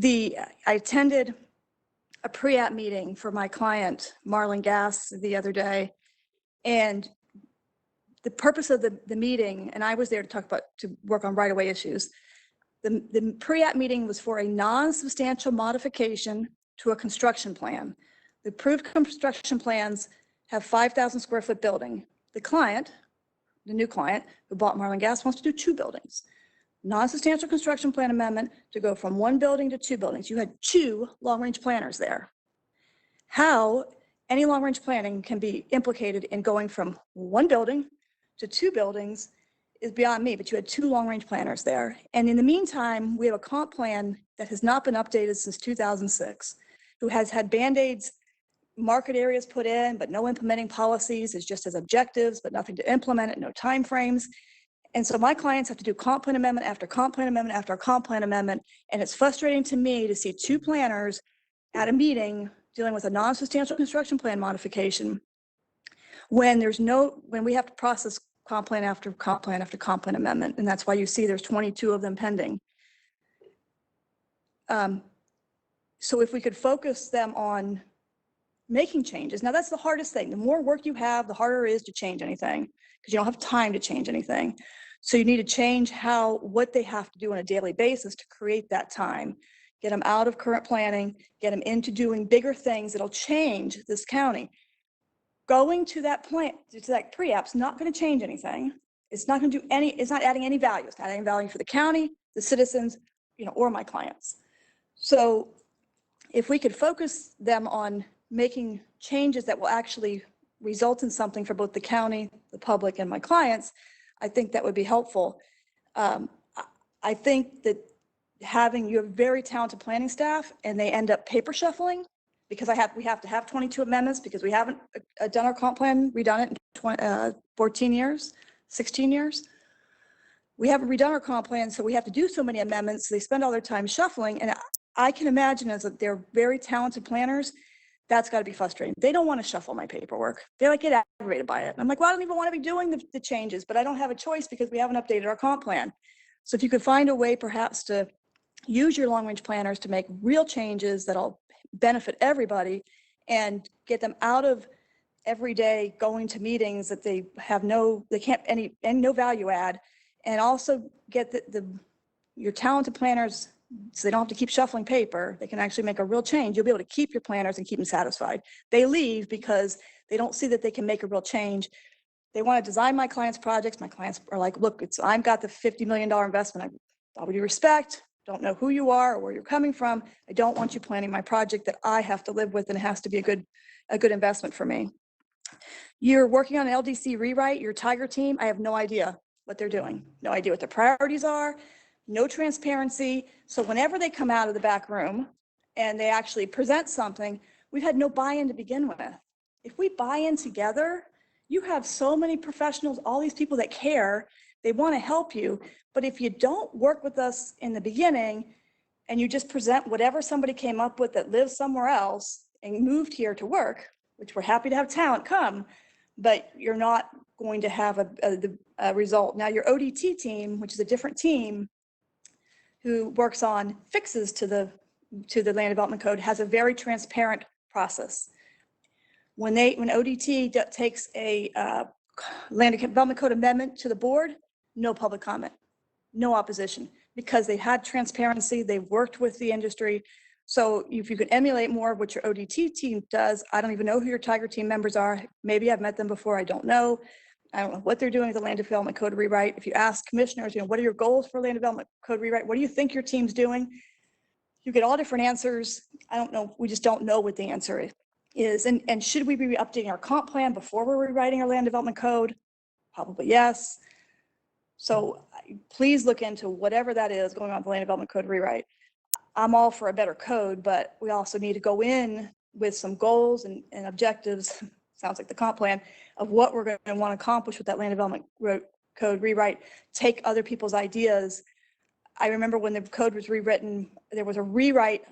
I attended a pre-app meeting for my client, Marlin Gas, the other day. And the purpose of the meeting, and I was there to work on right-of-way issues. The pre-app meeting was for a non-substantial modification to a construction plan. The approved construction plans have 5,000 square foot building. The new client who bought Marlin Gas wants to do 2 buildings. Non-substantial construction plan amendment to go from 1 building to 2 buildings. You had 2 long-range planners there. How any long-range planning can be implicated in going from 1 building to 2 buildings is beyond me, but you had 2 long-range planners there. And in the meantime, we have a comp plan that has not been updated since 2006, who has had Band-Aids, market areas put in, but no implementing policies. It's just as objectives, but nothing to implement it, no timeframes. And so my clients have to do comp plan amendment after comp plan amendment after comp plan amendment. And it's frustrating to me to see 2 planners at a meeting dealing with a non-substantial construction plan modification when we have to process comp plan after comp plan after comp plan amendment. And that's why you see there's 22 of them pending. So if we could focus them on making changes. Now that's the hardest thing. The more work you have, the harder it is to change anything because you don't have time to change anything. So you need to change what they have to do on a daily basis to create that time. Get them out of current planning, get them into doing bigger things that'll change this county. Going to that pre-app's not going to change anything. It's not going to do it's not adding any value. It's not adding value for the county, the citizens, or my clients. So if we could focus them on making changes that will actually result in something for both the county, the public, and my clients, I think that would be helpful. I think that you have very talented planning staff and they end up paper shuffling because we have to have 22 amendments because we haven't done our comp plan, redone it in 14 years, 16 years. We haven't redone our comp plan, so we have to do so many amendments. So they spend all their time shuffling. And I can imagine as they're very talented planners, that's got to be frustrating. They don't want to shuffle my paperwork. They get aggravated by it. And I'm like, well, I don't even want to be doing the changes, but I don't have a choice because we haven't updated our comp plan. So if you could find a way perhaps to use your long-range planners to make real changes that'll benefit everybody and get them out of every day going to meetings that they can't no value add, and also get your talented planners so they don't have to keep shuffling paper. They can actually make a real change. You'll be able to keep your planners and keep them satisfied. They leave because they don't see that they can make a real change. They want to design my clients' projects. My clients are like, look, I've got the $50 million investment. All due respect, don't know who you are or where you're coming from. I don't want you planning my project that I have to live with, and it has to be a good investment for me. You're working on an LDC rewrite, your Tiger team. I have no idea what they're doing. No idea what their priorities are. No transparency. So whenever they come out of the back room and they actually present something, we've had no buy-in to begin with. If we buy in together, you have so many professionals, all these people that care, they want to help you. But if you don't work with us in the beginning and you just present whatever somebody came up with that lives somewhere else and moved here to work, which we're happy to have talent come, but you're not going to have a result. Now your ODT team, which is a different team, who works on fixes to the land development code, has a very transparent process. When ODT takes a land development code amendment to the board, no public comment, no opposition, because they had transparency, they've worked with the industry. So if you can emulate more of what your ODT team does, I don't even know who your Tiger team members are. Maybe I've met them before, I don't know. I don't know what they're doing with the land development code rewrite. If you ask commissioners, what are your goals for land development code rewrite? What do you think your team's doing? You get all different answers. I don't know. We just don't know what the answer is. And should we be updating our comp plan before we're rewriting our land development code? Probably yes. So please look into whatever that is going on with the land development code rewrite. I'm all for a better code, but we also need to go in with some goals and objectives, sounds like the comp plan, of what we're going to want to accomplish with that land development code rewrite, take other people's ideas. I remember when the code was rewritten, there was a rewrite,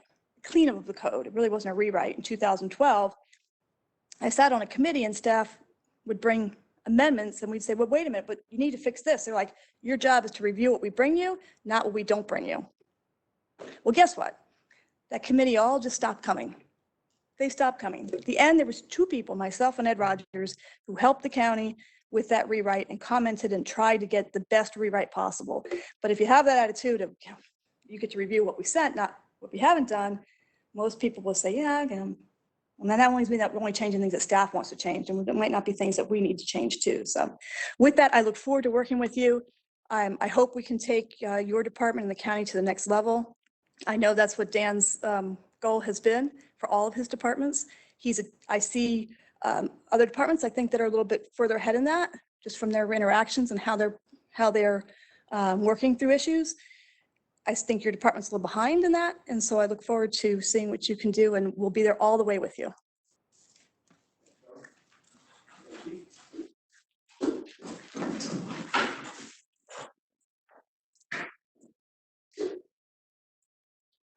cleanup of the code. It really wasn't a rewrite in 2012. I sat on a committee and staff would bring amendments and we'd say, well, wait a minute, but you need to fix this. They're like, your job is to review what we bring you, not what we don't bring you. Well, guess what? That committee all just stopped coming. They stopped coming. At the end, there was 2 people, myself and Ed Rogers, who helped the county with that rewrite and commented and tried to get the best rewrite possible. But if you have that attitude of, you get to review what we sent, not what we haven't done, most people will say, yeah, and then that only means that we're only changing things that staff wants to change, and it might not be things that we need to change too. So with that, I look forward to working with you. I hope we can take your department and the county to the next level. I know that's what Dan's goal has been for all of his departments. I see other departments, I think, that are a little bit further ahead in that, just from their interactions and how they're working through issues. I think your department's a little behind in that, and so I look forward to seeing what you can do, and we'll be there all the way with you.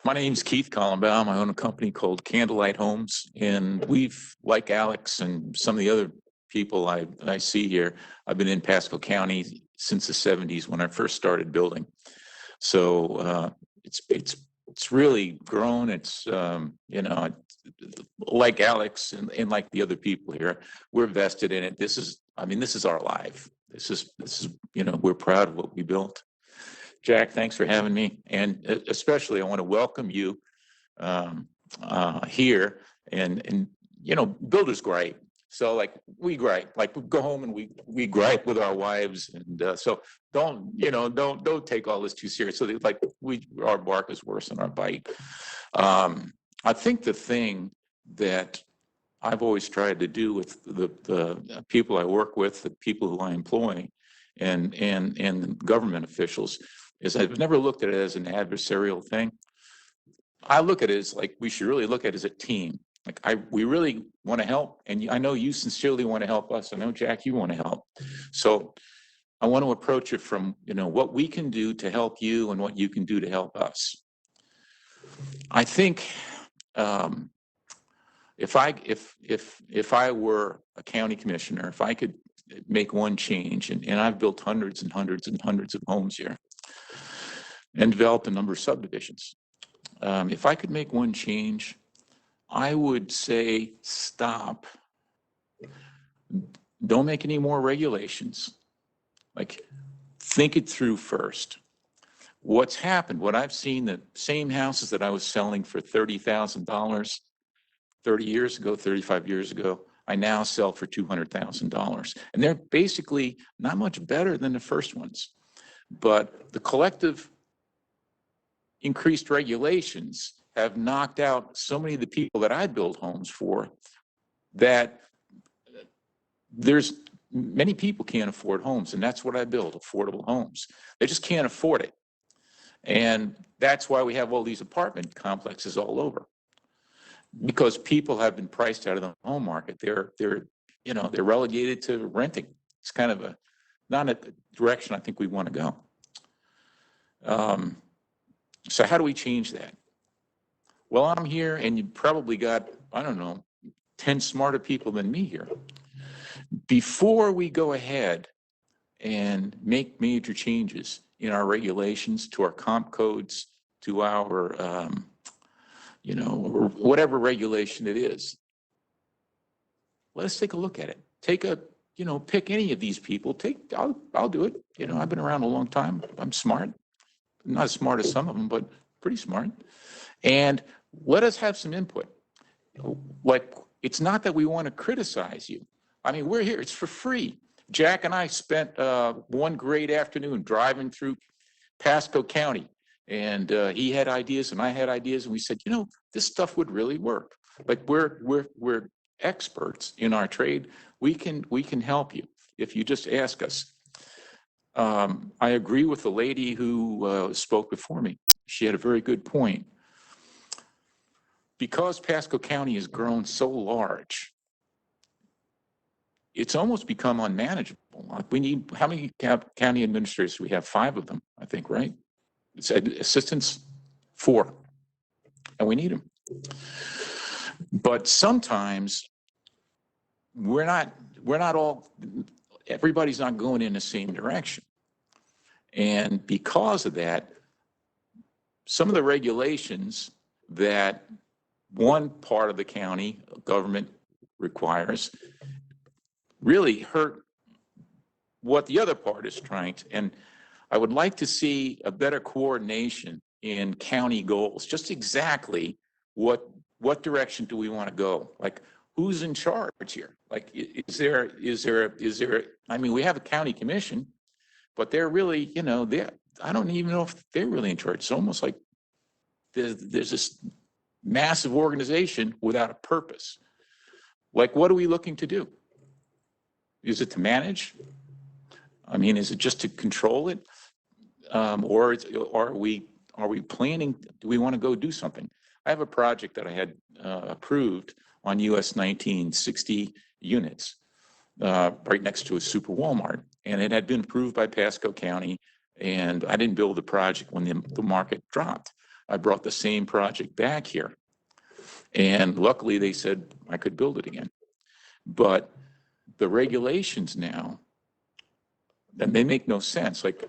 My name's Keith Collenbaum. I own a company called Candlelight Homes, and we've, like Alex and some of the other people I see here, I've been in Pasco County since the 70s when I first started building. So it's really grown. It's like Alex and like the other people here, we're vested in it. This is our life. This is we're proud of what we built. Jack, thanks for having me. And especially I want to welcome you here and builders gripe. So like we gripe, like we go home and we gripe with our wives. And so don't take all this too serious. So like our bark is worse than our bite. I think the thing that I've always tried to do with the people I work with, the people who I employ and government officials is I've never looked at it as an adversarial thing. I look at it as like, we should really look at it as a team. Like we really want to help. And I know you sincerely want to help us. I know, Jack, you want to help. So I want to approach it from, what we can do to help you and what you can do to help us. I think if I were a county commissioner, if I could make one change, and I've built hundreds and hundreds and hundreds of homes here and developed a number of subdivisions. If I could make one change, I would say stop. Don't make any more regulations. Like, think it through first. What's happened, what I've seen, the same houses that I was selling for $30,000 30 years ago, 35 years ago, I now sell for $200,000. And they're basically not much better than the first ones. But the collective increased regulations have knocked out so many of the people that I build homes for that many people can't afford homes. And that's what I build, affordable homes. They just can't afford it. And that's why we have all these apartment complexes all over. Because people have been priced out of the home market. They're relegated to renting. It's kind of not a direction I think we want to go. So how do we change that? Well, I'm here and you probably got, 10 smarter people than me here. Before we go ahead and make major changes in our regulations, to our comp codes, to our, or whatever regulation it is. Let us take a look at it. Pick any of these people. I'll do it. I've been around a long time. I'm smart. Not as smart as some of them, but pretty smart. And let us have some input. Like, it's not that we want to criticize you. I mean, we're here. It's for free. Jack and I spent one great afternoon driving through Pasco County, and he had ideas and I had ideas, and we said, this stuff would really work. Like, we're experts in our trade. We can help you if you just ask us. I agree with the lady who spoke before me. She had a very good point. Because Pasco County has grown so large, it's almost become unmanageable. Like, we need, how many county administrators do we have? 5 of them, I think, right? It's assistants, 4, and we need them. But sometimes we're not all, everybody's not going in the same direction. And because of that, some of the regulations that one part of the county government requires really hurt what the other part is trying to. And I would like to see a better coordination in county goals. Just exactly what direction do we want to go? Like, who's in charge here? Like, is there, I mean, we have a county commission, but they're really, I don't even know if they're really in charge. It's almost like there's this massive organization without a purpose. Like, what are we looking to do? Is it to manage? I mean, is it just to control it? Or are we planning, do we want to go do something? I have a project that I had approved on US 19, 60 units, right next to a super Walmart. And it had been approved by Pasco County, and I didn't build the project when the market dropped. I brought the same project back here. And luckily they said I could build it again. But the regulations now, and they make no sense. Like,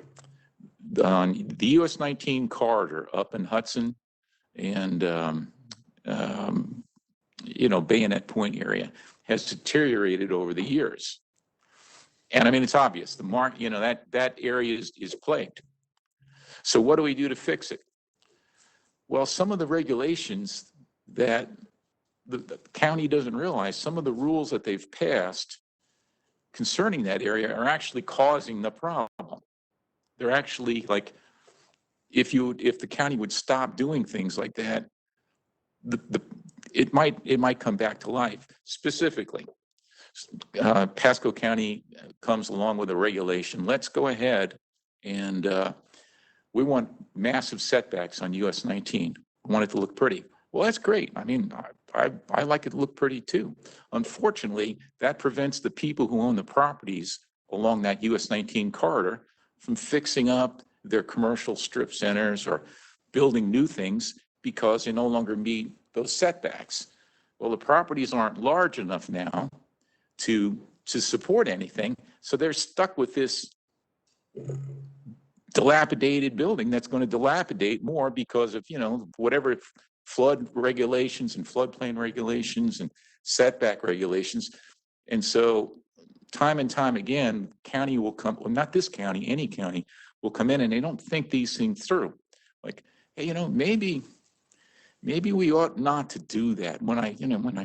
on the US 19 corridor up in Hudson and, Bayonet Point area has deteriorated over the years. And I mean, it's obvious, that area is plagued. So what do we do to fix it? Well, some of the regulations that the county doesn't realize, some of the rules that they've passed concerning that area are actually causing the problem. They're actually, like, if the county would stop doing things like that, it might come back to life. Specifically, Pasco County comes along with a regulation. Let's go ahead and we want massive setbacks on US 19. We want it to look pretty. Well, that's great. I mean, I like it to look pretty too. Unfortunately, that prevents the people who own the properties along that US 19 corridor from fixing up their commercial strip centers or building new things because they no longer meet those setbacks. Well, the properties aren't large enough now to support anything, so they're stuck with this dilapidated building that's going to dilapidate more because of, whatever flood regulations and floodplain regulations and setback regulations. And so time and time again, county will come, well, not this county, any county will come in and they don't think these things through. Like, hey, maybe we ought not to do that. When I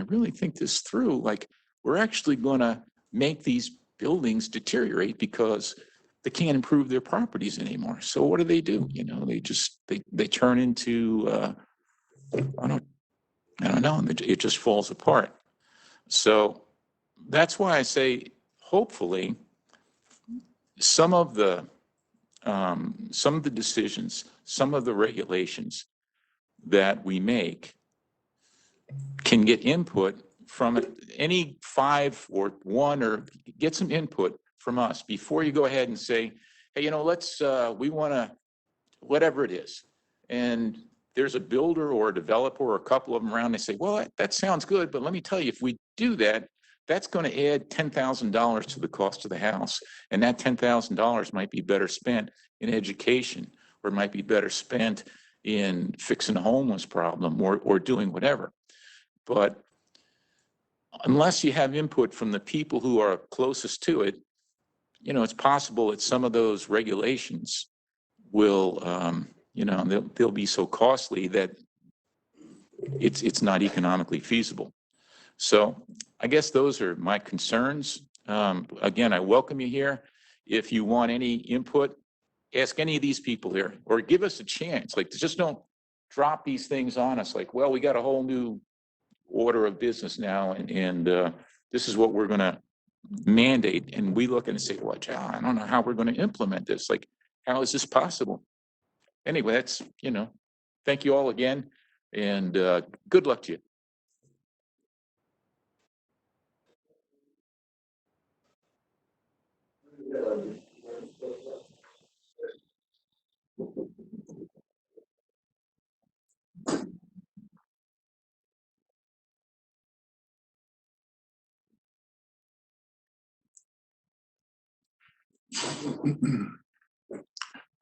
really think this through, like, we're actually going to make these buildings deteriorate because they can't improve their properties anymore. So what do? They turn into, I don't know, it just falls apart. So that's why I say, hopefully, some of the decisions, some of the regulations that we make can get input from any 5 or 1, or get some input from us before you go ahead and say, hey, we want to, whatever it is. And there's a builder or a developer or a couple of them around, they say, well, that sounds good, but let me tell you, if we do that, that's going to add $10,000 to the cost of the house. And that $10,000 might be better spent in education, or it might be better spent in fixing a homeless problem, or doing whatever. But unless you have input from the people who are closest to it, it's possible that some of those regulations will, they'll be so costly that it's not economically feasible. So I guess those are my concerns. Again, I welcome you here. If you want any input, ask any of these people here, or give us a chance. Like, just don't drop these things on us like, well, we got a whole new order of business now, and this is what we're going to mandate. And we look and say, well, John, I don't know how we're going to implement this. Like, how is this possible? Anyway, that's, thank you all again, and good luck to you.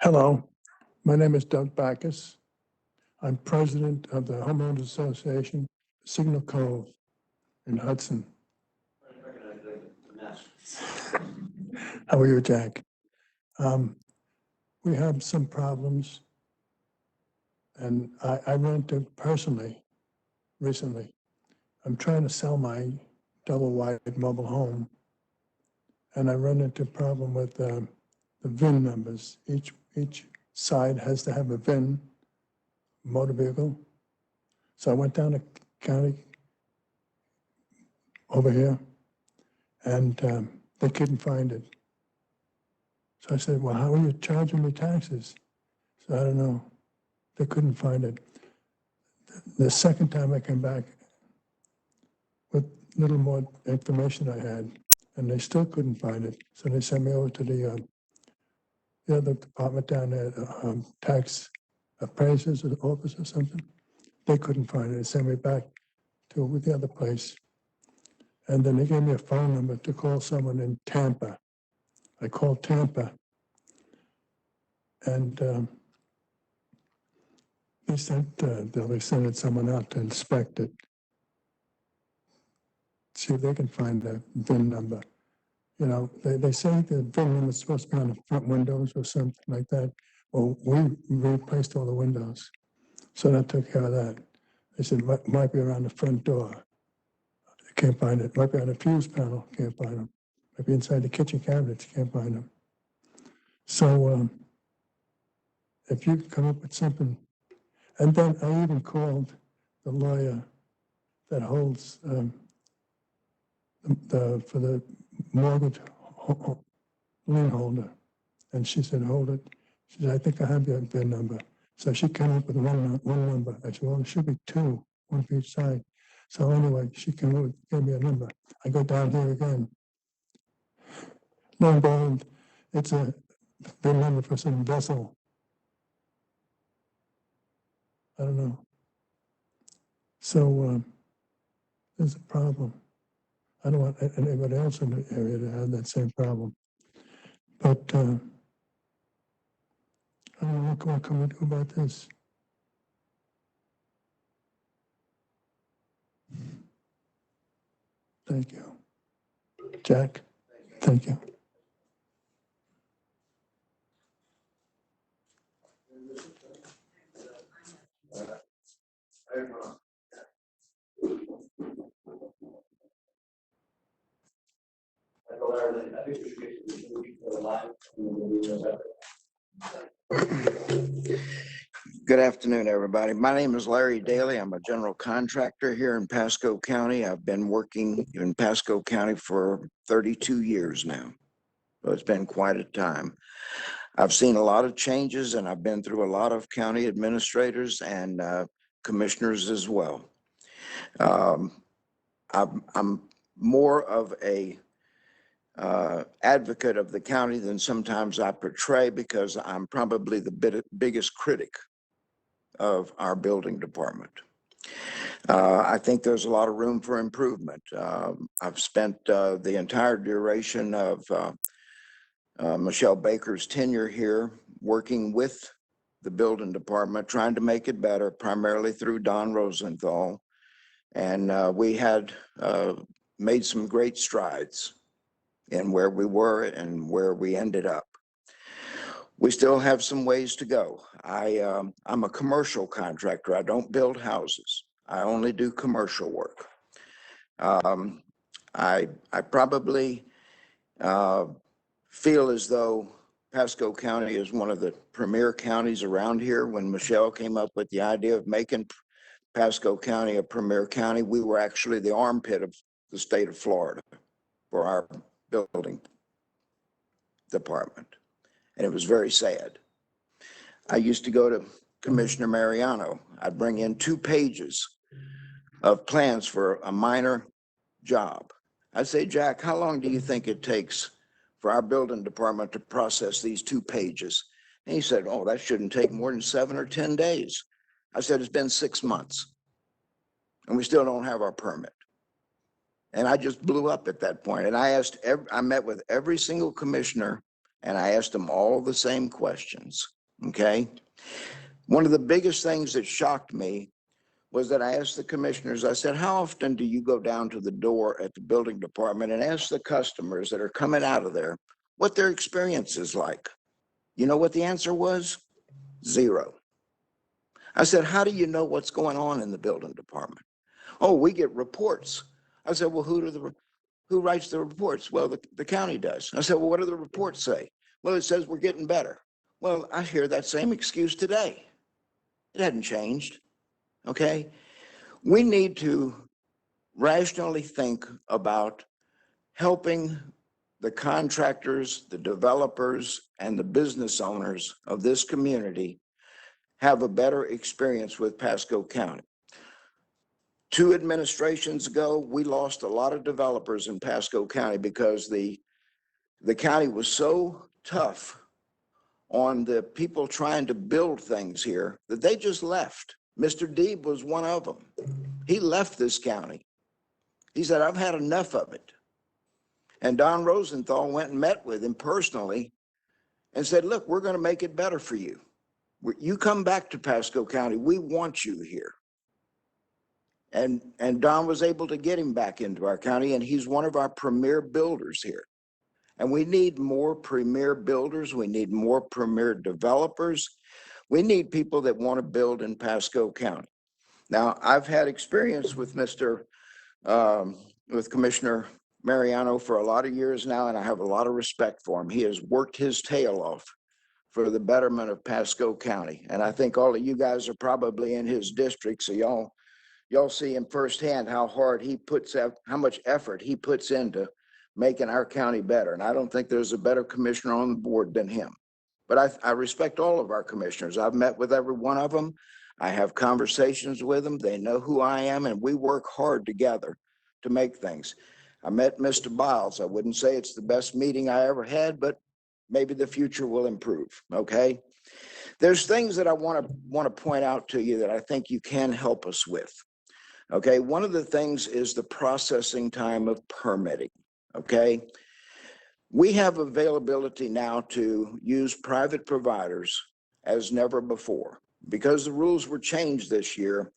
Hello, my name is Doug Backus. I'm president of the Homeowners Association, Signal Cove in Hudson. How are you, Jack? We have some problems, and I ran into personally recently. I'm trying to sell my double-wide mobile home, and I run into a problem with the VIN numbers. Each side has to have a VIN, motor vehicle. So I went down to county over here, and they couldn't find it. So I said, well, how are you charging me taxes? So I don't know. They couldn't find it. The second time I came back with a little more information I had, and they still couldn't find it. So they sent me over to the other department down there, tax appraisers or office or something. They couldn't find it. They sent me back to the other place. And then they gave me a phone number to call someone in Tampa. I called Tampa, and they they'll send someone out to inspect it, see if they can find the VIN number. They say the VIN number is supposed to be on the front windows or something like that. Well, we replaced all the windows, so that took care of that. They said it might be around the front door. I can't find it. Might be on the fuse panel. Can't find them. Might be inside the kitchen cabinets. Can't find them. So if you come up with something, and then I even called the lawyer that holds for the mortgage lien holder, and she said, hold it. She said, I think I have your VIN number. So she came up with one number. I said, well, there should be two, one for each side. So anyway, she came up with, gave me a number. I go down here again. Lo and behold, it's a VIN number for some vessel. I don't know. So there's a problem. I don't want anybody else in the area to have that same problem. But I don't know, what can we do about this? Thank you. Jack, thank you. Good afternoon, everybody. My name is Larry Daly. I'm a general contractor here in Pasco County. I've been working in Pasco County for 32 years now. So it's been quite a time. I've seen a lot of changes, and I've been through a lot of county administrators and commissioners as well. I'm more of a advocate of the county than sometimes I portray, because I'm probably the biggest critic of our building department. I think there's a lot of room for improvement. I've spent the entire duration of Michelle Baker's tenure here working with the building department, trying to make it better, primarily through Don Rosenthal. And we had made some great strides in where we were and where we ended up. We still have some ways to go. I'm a commercial contractor. I don't build houses. I only do commercial work. I probably feel as though Pasco County is one of the premier counties around here. When Michelle came up with the idea of making Pasco County a premier county, we were actually the armpit of the state of Florida for our building department. And it was very sad. I used to go to Commissioner Mariano. I'd bring in 2 pages of plans for a minor job. I'd say, Jack, how long do you think it takes for our building department to process these 2 pages? And he said, oh, that shouldn't take more than 7 or 10 days. I said, it's been 6 months and we still don't have our permit. And I just blew up at that point. And I met with every single commissioner and I asked them all the same questions. Okay. One of the biggest things that shocked me was that I asked the commissioners, I said, how often do you go down to the door at the building department and ask the customers that are coming out of there what their experience is like? You know what the answer was? 0. I said, how do you know what's going on in the building department? Oh, we get reports. I said, well, who writes the reports? Well, the county does. I said, well, what do the reports say? Well, it says we're getting better. Well, I hear that same excuse today. It hadn't changed. Okay. We need to rationally think about helping the contractors, the developers, and the business owners of this community have a better experience with Pasco County. 2 administrations ago, we lost a lot of developers in Pasco County because the county was so tough on the people trying to build things here that they just left. Mr. Deeb was one of them. He left this county. He said, I've had enough of it. And Don Rosenthal went and met with him personally and said, look, we're going to make it better for you. You come back to Pasco County. We want you here. And Don was able to get him back into our county, and he's one of our premier builders here. And we need more premier builders. We need more premier developers. We need people that want to build in Pasco County. Now, I've had experience with with Commissioner Mariano for a lot of years now, and I have a lot of respect for him. He has worked his tail off for the betterment of Pasco County. And I think all of you guys are probably in his district, so y'all see him firsthand how hard he puts out, how much effort he puts into making our county better. And I don't think there's a better commissioner on the board than him. But I respect all of our commissioners. I've met with every one of them. I have conversations with them. They know who I am, and we work hard together to make things. I met Mr. Biles. I wouldn't say it's the best meeting I ever had, but maybe the future will improve. Okay. There's things that I want to point out to you that I think you can help us with. Okay. One of the things is the processing time of permitting. Okay. We have availability now to use private providers as never before. Because the rules were changed this year,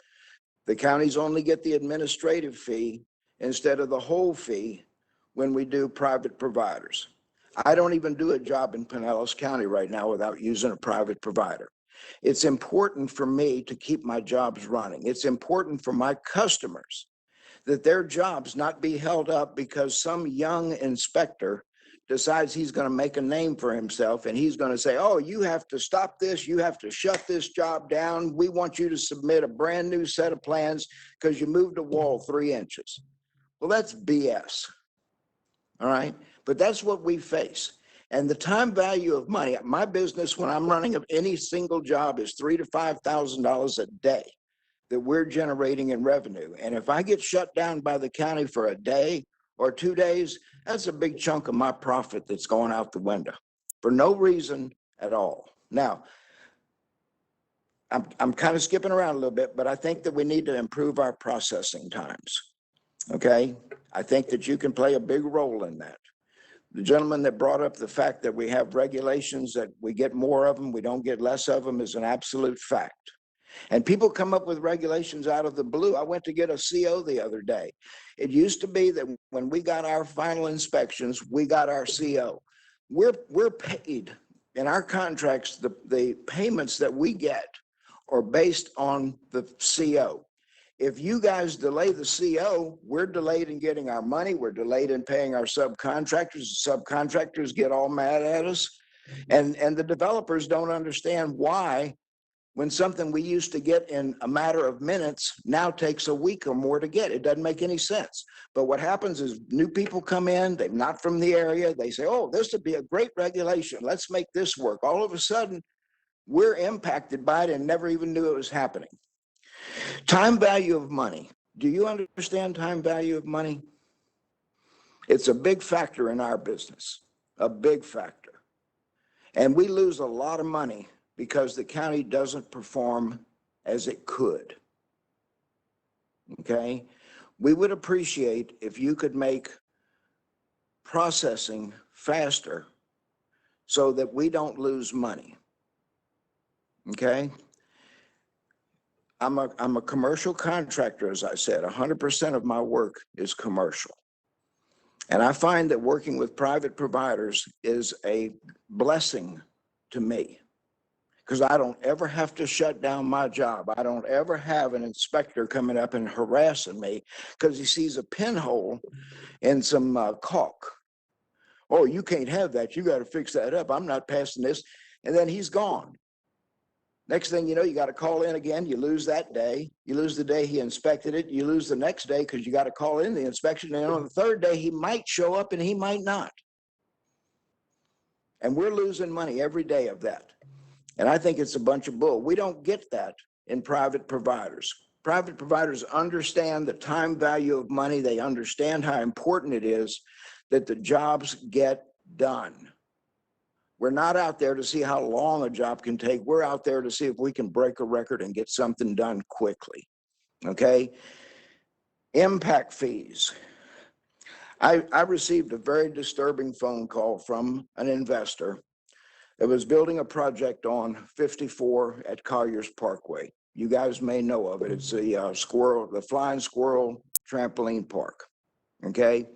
the counties only get the administrative fee instead of the whole fee when we do private providers. I don't even do a job in Pinellas County right now without using a private provider. It's important for me to keep my jobs running. It's important for my customers that their jobs not be held up because some young inspector decides he's going to make a name for himself and he's going to say, oh, you have to stop this. You have to shut this job down. We want you to submit a brand new set of plans because you moved a wall 3 inches. Well, that's BS. All right. But that's what we face. And the time value of money, my business, when I'm running any single job, is $3,000 to $5,000 a day that we're generating in revenue. And if I get shut down by the county for a day or 2 days, that's a big chunk of my profit that's going out the window for no reason at all. Now, I'm kind of skipping around a little bit, but I think that we need to improve our processing times. Okay? I think that you can play a big role in that. The gentleman that brought up the fact that we have regulations, that we get more of them, we don't get less of them, is an absolute fact. And people come up with regulations out of the blue. I went to get a CO the other day. It used to be that when we got our final inspections, we got our CO. We're paid in our contracts, the payments that we get are based on the CO. If you guys delay the CO, we're delayed in getting our money. We're delayed in paying our subcontractors. The subcontractors get all mad at us. And the developers don't understand why, when something we used to get in a matter of minutes now takes a week or more to get. It doesn't make any sense. But what happens is new people come in, they're not from the area. They say, oh, this would be a great regulation. Let's make this work. All of a sudden, we're impacted by it and never even knew it was happening. Time value of money. Do you understand time value of money? It's a big factor in our business, a big factor. And we lose a lot of money because the county doesn't perform as it could. Okay? We would appreciate if you could make processing faster so that we don't lose money. Okay? I'm a commercial contractor, as I said. 100% of my work is commercial. And I find that working with private providers is a blessing to me, because I don't ever have to shut down my job. I don't ever have an inspector coming up and harassing me because he sees a pinhole in some caulk. Oh, you can't have that. You got to fix that up. I'm not passing this. And then he's gone. Next thing you know, you got to call in again. You lose that day. You lose the day he inspected it. You lose the next day because you got to call in the inspection. And on the third day, he might show up and he might not. And we're losing money every day of that. And I think it's a bunch of bull. We don't get that in private providers. Private providers understand the time value of money. They understand how important it is that the jobs get done. We're not out there to see how long a job can take. We're out there to see if we can break a record and get something done quickly. Okay? Impact fees. I received a very disturbing phone call from an investor that was building a project on 54 at Collier's Parkway. You guys may know of it. It's the Flying Squirrel Trampoline Park. Okay?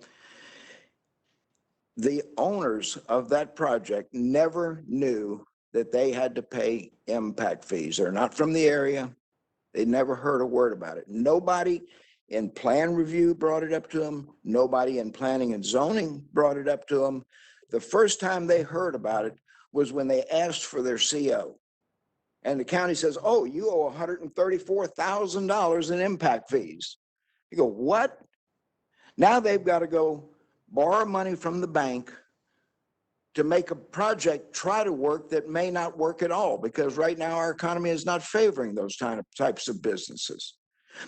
The owners of that project never knew that they had to pay impact fees. They're not from the area. They never heard a word about it. Nobody in plan review brought it up to them. Nobody in planning and zoning brought it up to them. The first time they heard about it was when they asked for their CO. And the county says, oh, you owe $134,000 in impact fees. You go, what? Now they've got to go borrow money from the bank to make a project try to work that may not work at all, because right now our economy is not favoring those types of businesses.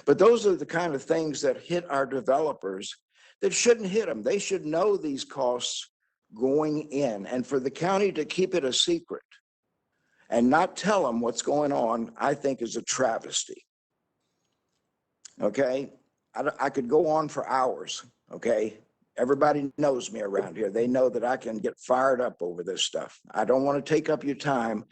But those are the kind of things that hit our developers that shouldn't hit them. They should know these costs going in, and for the county to keep it a secret and not tell them what's going on, I think is a travesty. Okay? I could go on for hours. Okay? Everybody knows me around here. They know that I can get fired up over this stuff. I don't want to take up your time.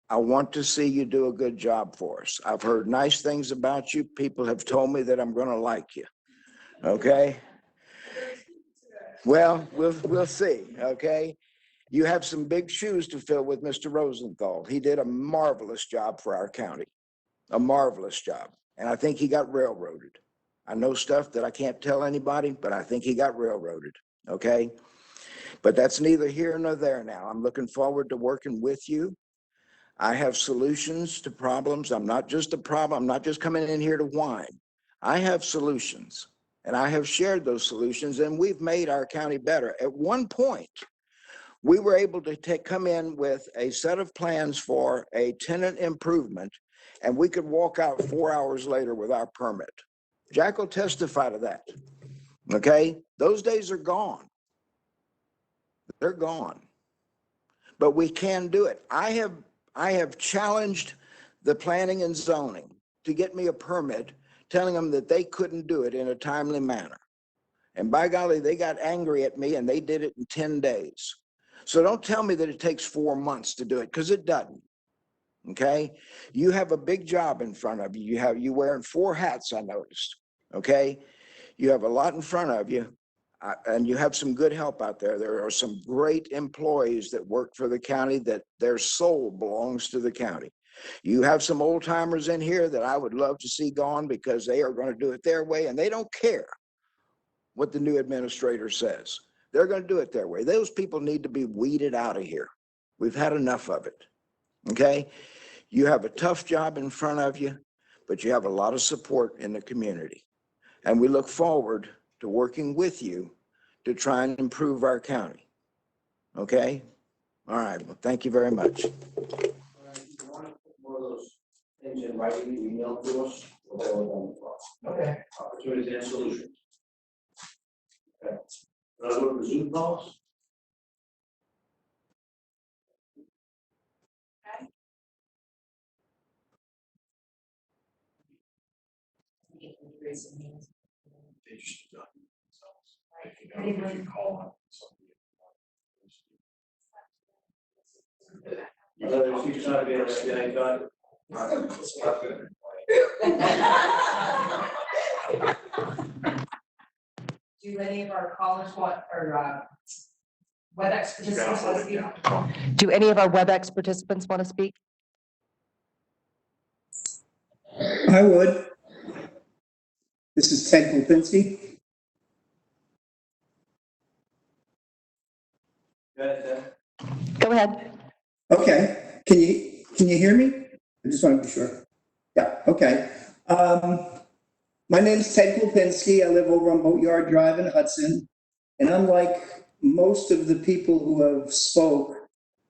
I want to see you do a good job for us. I've heard nice things about you. People have told me that I'm going to like you. Okay? Well, we'll see. Okay? You have some big shoes to fill with Mr. Rosenthal. He did a marvelous job for our county, a marvelous job. And I think he got railroaded. I know stuff that I can't tell anybody, but I think he got railroaded. Okay? But that's neither here nor there now. I'm looking forward to working with you. I have solutions to problems. I'm not just a problem. I'm not just coming in here to whine. I have solutions, and I have shared those solutions, and we've made our county better. At one point, we were able to come in with a set of plans for a tenant improvement, and we could walk out 4 hours later with our permit. Jack will testify to that. Okay? Those days are gone. They're gone. But we can do it. I have challenged the planning and zoning to get me a permit, telling them that they couldn't do it in a timely manner. And by golly, they got angry at me and they did it in 10 days. So don't tell me that it takes 4 months to do it, because it doesn't. Okay? You have a big job in front of you. You wearing 4 hats, I noticed. Okay? You have a lot in front of you. And you have some good help out there. There are some great employees that work for the county that their soul belongs to the county. You have some old timers in here that I would love to see gone, because they are going to do it their way and they don't care what the new administrator says. They're going to do it their way. Those people need to be weeded out of here. We've had enough of it. Okay? You have a tough job in front of you, but you have a lot of support in the community. And we look forward to working with you to try and improve our county. Okay? All right. Well, thank you very much. You want to put more of those things in writing, you email to us, okay, opportunities and solutions. Okay. Let's look for Zoom calls. She's not being I got it. Do any of our college WebEx participants want to speak? Do any of our WebEx participants want to speak? I would. This is Ted Kupinski. Go ahead. Okay, can you hear me? I just want to be sure. Yeah, okay. My name's Ted Kupinski. I live over on Boatyard Drive in Hudson. And unlike most of the people who have spoke,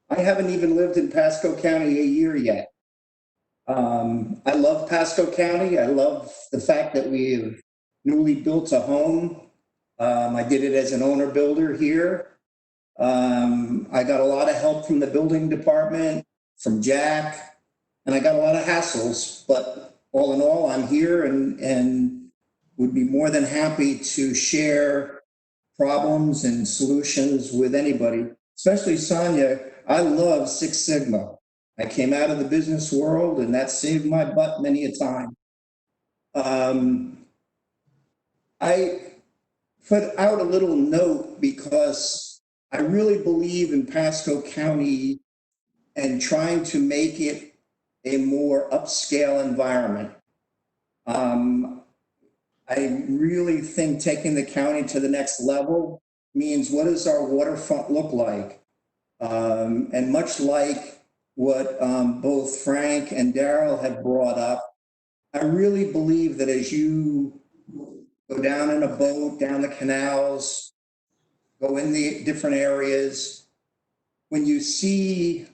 I haven't even lived in Pasco County a year yet. I love Pasco County. I love the fact that we've newly built a home. I did it as an owner builder here. I got a lot of help from the building department, from Jack, and I got a lot of hassles, but all in all, I'm here and would be more than happy to share problems and solutions with anybody, especially Sonia. I love Six Sigma. I came out of the business world and that saved my butt many a time. I put out a little note because I really believe in Pasco County and trying to make it a more upscale environment. I really think taking the county to the next level means, what does our waterfront look like? And much like what both Frank and Daryl have brought up, I really believe that as you go down in a boat, down the canals, go in the different areas, when you see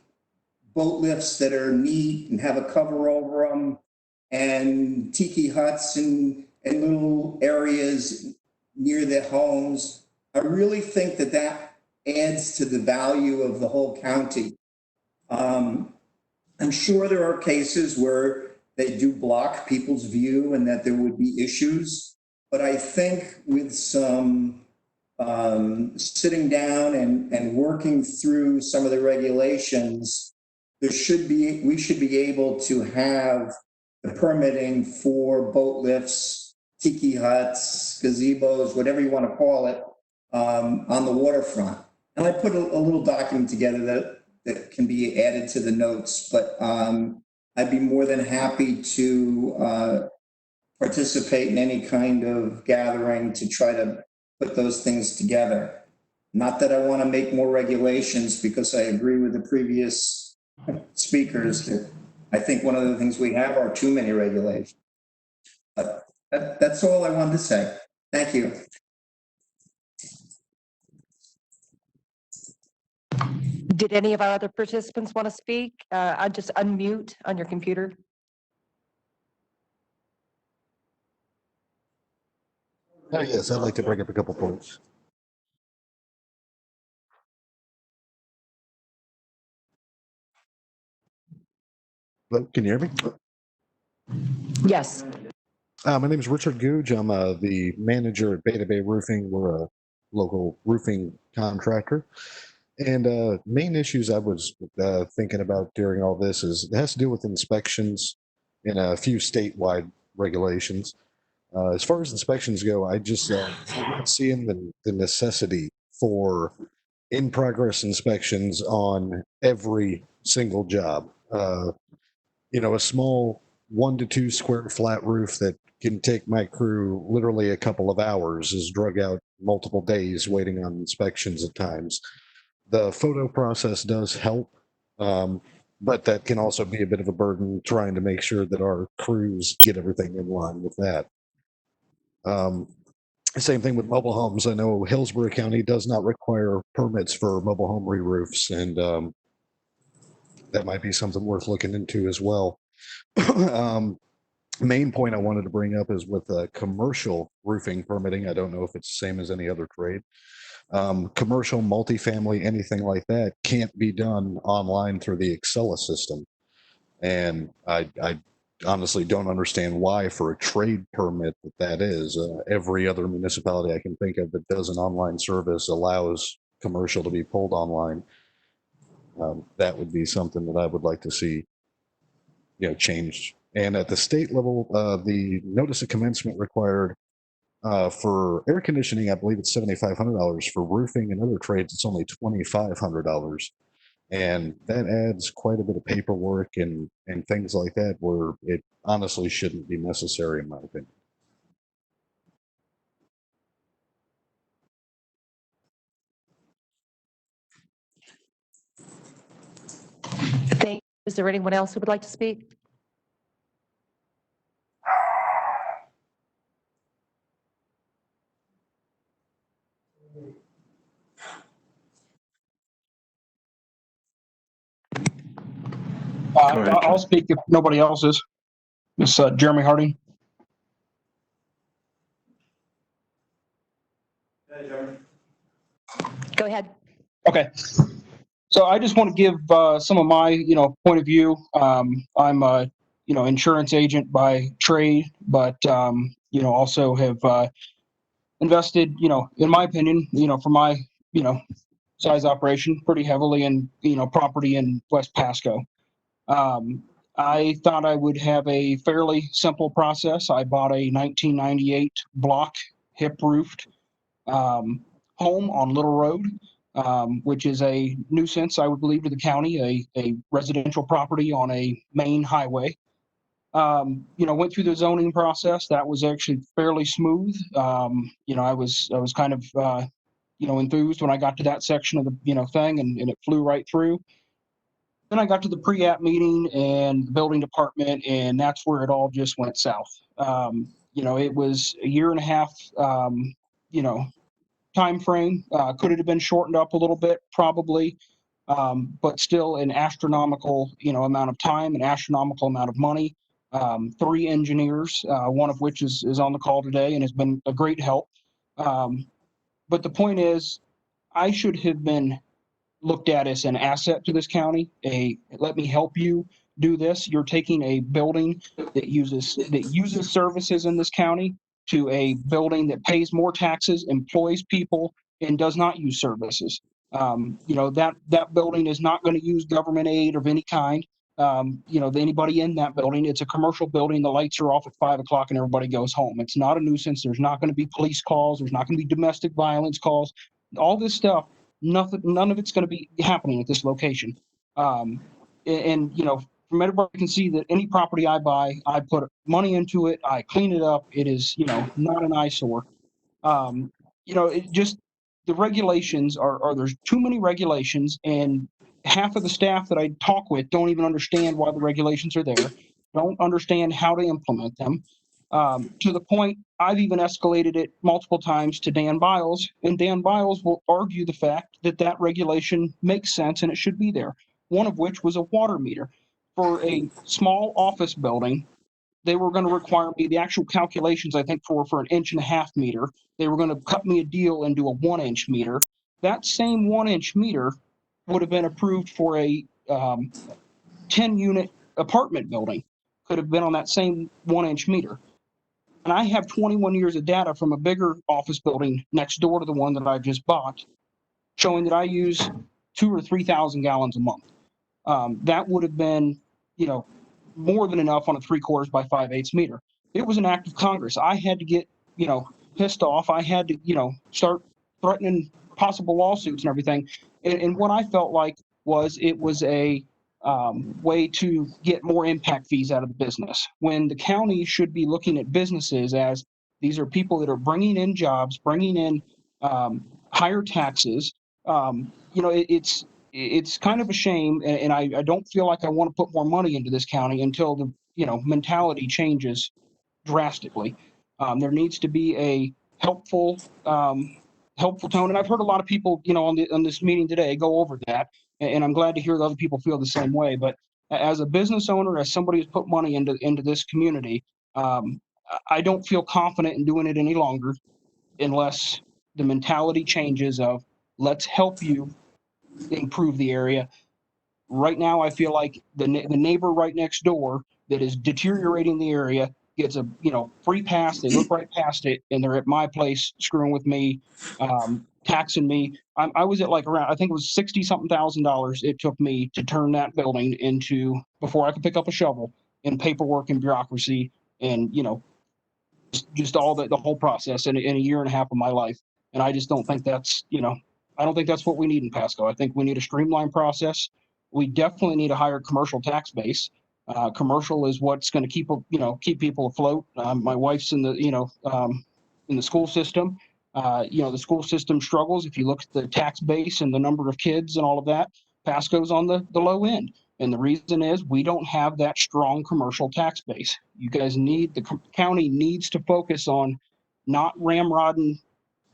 boat lifts that are neat and have a cover over them, and tiki huts and little areas near their homes, I really think that that adds to the value of the whole county. I'm sure there are cases where they do block people's view and that there would be issues, but I think with some sitting down and working through some of the regulations, we should be able to have the permitting for boat lifts, tiki huts, gazebos, whatever you want to call it, on the waterfront. And I put a little document together that can be added to the notes, but I'd be more than happy to participate in any kind of gathering to try to put those things together. Not that I want to make more regulations, because I agree with the previous speakers that I think one of the things we have are too many regulations. But that's all I wanted to say. Thank you. Did any of our other participants want to speak? I'll just unmute on your computer. Yes, I'd like to bring up a couple points. Hello, can you hear me? Yes. My name is Richard Googe. I'm the manager at Beta Bay Roofing. We're a local roofing contractor. And main issues I was thinking about during all this is it has to do with inspections and a few statewide regulations. As far as inspections go, I just I'm not seeing the necessity for in-progress inspections on every single job. A small 1 to 2 square flat roof that can take my crew literally a couple of hours is drug out multiple days waiting on inspections at times. The photo process does help, but that can also be a bit of a burden trying to make sure that our crews get everything in line with that. Same thing with mobile homes. I know Hillsborough County does not require permits for mobile home re-roofs, and that might be something worth looking into as well. um, Main point I wanted to bring up is with commercial roofing permitting. I don't know if it's the same as any other trade. Commercial, multifamily, anything like that can't be done online through the Excella system. And I honestly don't understand why for a trade permit that is. Every other municipality I can think of that does an online service allows commercial to be pulled online. That would be something that I would like to see, changed. And at the state level, the notice of commencement required for air conditioning, I believe it's $7,500. For roofing and other trades, it's only $2,500. And that adds quite a bit of paperwork and things like that where it honestly shouldn't be necessary, in my opinion. Thank you. Is there anyone else who would like to speak? I'll speak if nobody else is. It's Jeremy Harding. Go ahead. Okay. So I just want to give some of my, point of view. I'm a, insurance agent by trade, but, also have invested, in my opinion, for my, size operation pretty heavily in, property in West Pasco. I thought I would have a fairly simple process. I bought a 1998 block hip roofed home on Little Road, which is a nuisance, I would believe, to the county, a residential property on a main highway. Went through the zoning process. That was actually fairly smooth. I was kind of, enthused when I got to that section of the, thing and it flew right through. Then I got to the pre-app meeting and the building department, and that's where it all just went south. It was a year and a half, time frame. Could it have been shortened up a little bit? Probably, but still an astronomical, amount of time, an astronomical amount of money. 3 engineers, one of which is on the call today and has been a great help. But the point is, I should have been looked at as an asset to this county. Let me help you do this. You're taking a building that uses services in this county to a building that pays more taxes, employs people, and does not use services. That building is not going to use government aid of any kind. Anybody in that building, it's a commercial building. The lights are off at 5 o'clock and everybody goes home. It's not a nuisance. There's not going to be police calls. There's not going to be domestic violence calls. All this stuff, none of it's going to be happening at this location. From everybody can see that any property I buy, I put money into it. I clean it up. It is, not an eyesore. It just, the regulations are there's too many regulations, and half of the staff that I talk with don't even understand why the regulations are there, don't understand how to implement them. To the point, I've even escalated it multiple times to Dan Biles, and Dan Biles will argue the fact that that regulation makes sense and it should be there. One of which was a water meter. For a small office building, they were going to require me the actual calculations, I think, for an 1.5 inch meter. They were going to cut me a deal and do a 1 inch meter. That same 1 inch meter would have been approved for a 10 unit apartment building could have been on that same 1-inch meter. And I have 21 years of data from a bigger office building next door to the one that I just bought, showing that I use 2,000 or 3,000 gallons a month. That would have been, more than enough on a 3/4 by 5/8 meter. It was an act of Congress. I had to get, pissed off. I had to, start threatening possible lawsuits and everything. And what I felt like was it was a way to get more impact fees out of the business, when the county should be looking at businesses as these are people that are bringing in jobs, bringing in higher taxes. It's kind of a shame, and I don't feel like I want to put more money into this county until the mentality changes drastically. There needs to be a helpful tone, and I've heard a lot of people on this meeting today go over that, and I'm glad to hear that other people feel the same way. But as a business owner, as somebody who's put money into this community, I don't feel confident in doing it any longer unless the mentality changes of let's help you improve the area. Right now, I feel like the neighbor right next door that is deteriorating the area gets a free pass. They look right past it, and they're at my place screwing with me, taxing me. I was at like around, I think it was $60-something thousand it took me to turn that building into, before I could pick up a shovel, and paperwork and bureaucracy and just all the whole process in a year and a half of my life. And I just don't think that's I don't think that's what we need in Pasco. I think we need a streamlined process. We definitely need a higher commercial tax base. Commercial is what's going to keep people afloat. My wife's in the school system. The school system struggles. If you look at the tax base and the number of kids and all of that, Pasco's on the low end. And the reason is we don't have that strong commercial tax base. You guys the county needs to focus on not ramrodding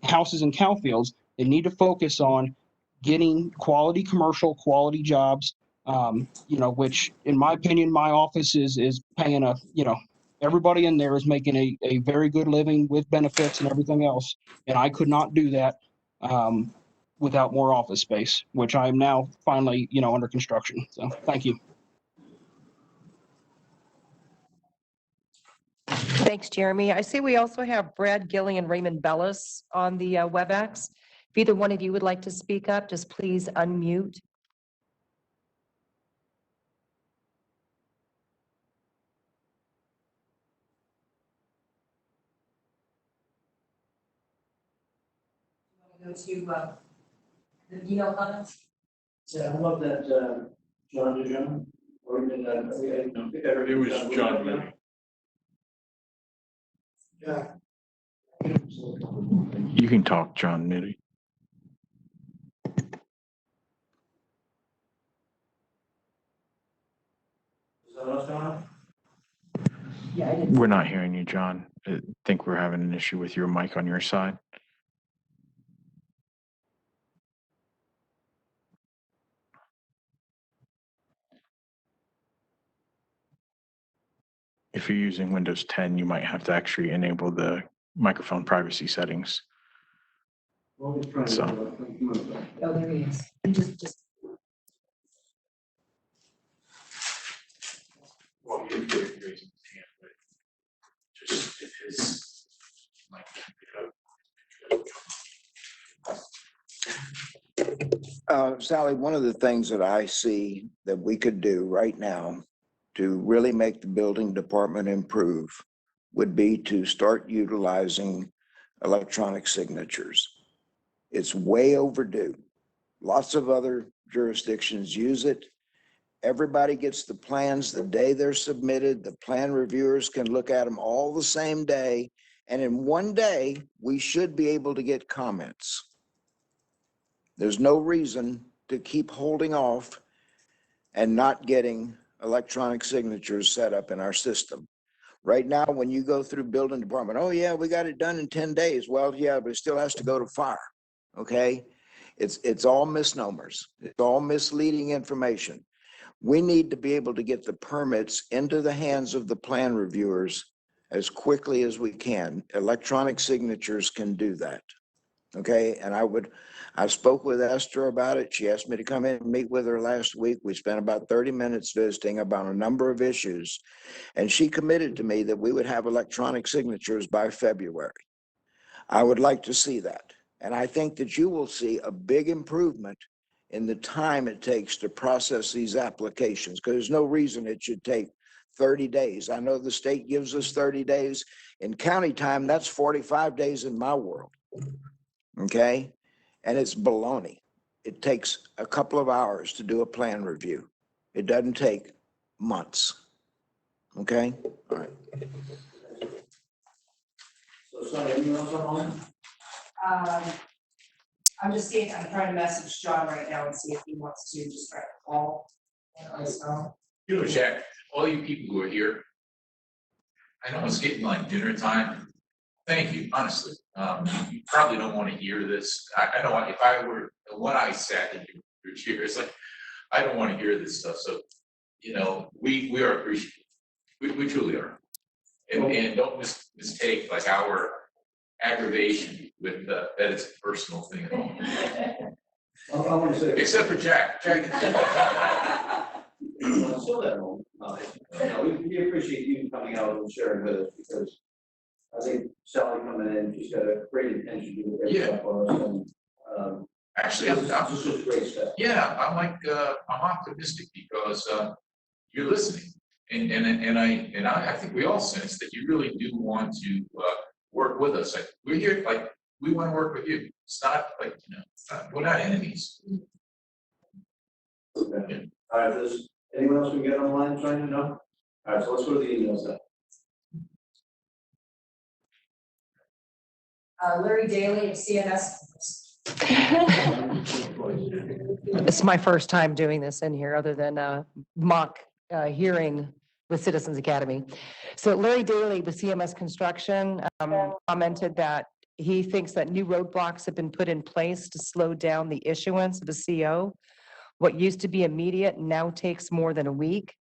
houses and cow fields. They need to focus on getting quality commercial, quality jobs, which in my opinion, my office is paying everybody in there is making a very good living with benefits and everything else. And I could not do that without more office space, which I am now finally, under construction. So thank you. Thanks, Jeremy. I see we also have Brad Gilly and Raymond Bellis on the WebEx. If either one of you would like to speak up, just please unmute. Go to the email comments. Yeah, I love that, John did, or even, It was John. Yeah. You can talk, John Mitty. Is that what's going on? We're not hearing you, John. I think we're having an issue with your mic on your side. If you're using Windows 10, you might have to actually enable the microphone privacy settings. So. Oh, there he is. Just. Well, you're raising his hand, but just if his mic pick up. Sally, one of the things that I see that we could do right now to really make the building department improve would be to start utilizing electronic signatures. It's way overdue. Lots of other jurisdictions use it. Everybody gets the plans the day they're submitted. The plan reviewers can look at them all the same day. And in one day, we should be able to get comments. There's no reason to keep holding off and not getting electronic signatures set up in our system. Right now, when you go through building department, oh yeah, we got it done in 10 days. Well, yeah, but it still has to go to fire, okay? It's all misnomers. It's all misleading information. We need to be able to get the permits into the hands of the plan reviewers as quickly as we can. Electronic signatures can do that. Okay, and I spoke with Esther about it. She asked me to come in and meet with her last week. We spent about 30 minutes visiting about a number of issues. And she committed to me that we would have electronic signatures by February. I would like to see that. And I think that you will see a big improvement in the time it takes to process these applications, because there's no reason it should take 30 days. I know the state gives us 30 days. In county time, that's 45 days in my world. Okay? And it's baloney. It takes a couple of hours to do a plan review. It doesn't take months. Okay? All right. So, Sonny, anything else on? I'm just seeing, I'm trying to message John right now and see if he wants to just try to call. You know, Jack, all you people who are here, I know it's getting like dinner time. Thank you, honestly. You probably don't want to hear this. I know if I were, when I sat in your chair, it's like, I don't want to hear this stuff. So, you know, we are appreciative. We truly are. And don't mistake like our aggravation with that it's a personal thing at all. I want to say. Except for Jack. Jack. Still that moment. We appreciate you coming out and sharing with us, because I think Sally coming in, she's got a great intention to do a great job for us. And, actually, I'm this is a great step. yeah, I'm optimistic because you're listening. And I think we all sense that you really do want to work with us. Like, we're here, like, we want to work with you. It's not like, you know, we're not enemies. Okay. All right, does anyone else we can get online trying to know? All right, so let's go to the emails then. Larry Daly of CNS. It's my first time doing this in here, other than a mock hearing with Citizens Academy. So Larry Daly with CMS Construction commented that he thinks that new roadblocks have been put in place to slow down the issuance of a CO. What used to be immediate now takes more than a week.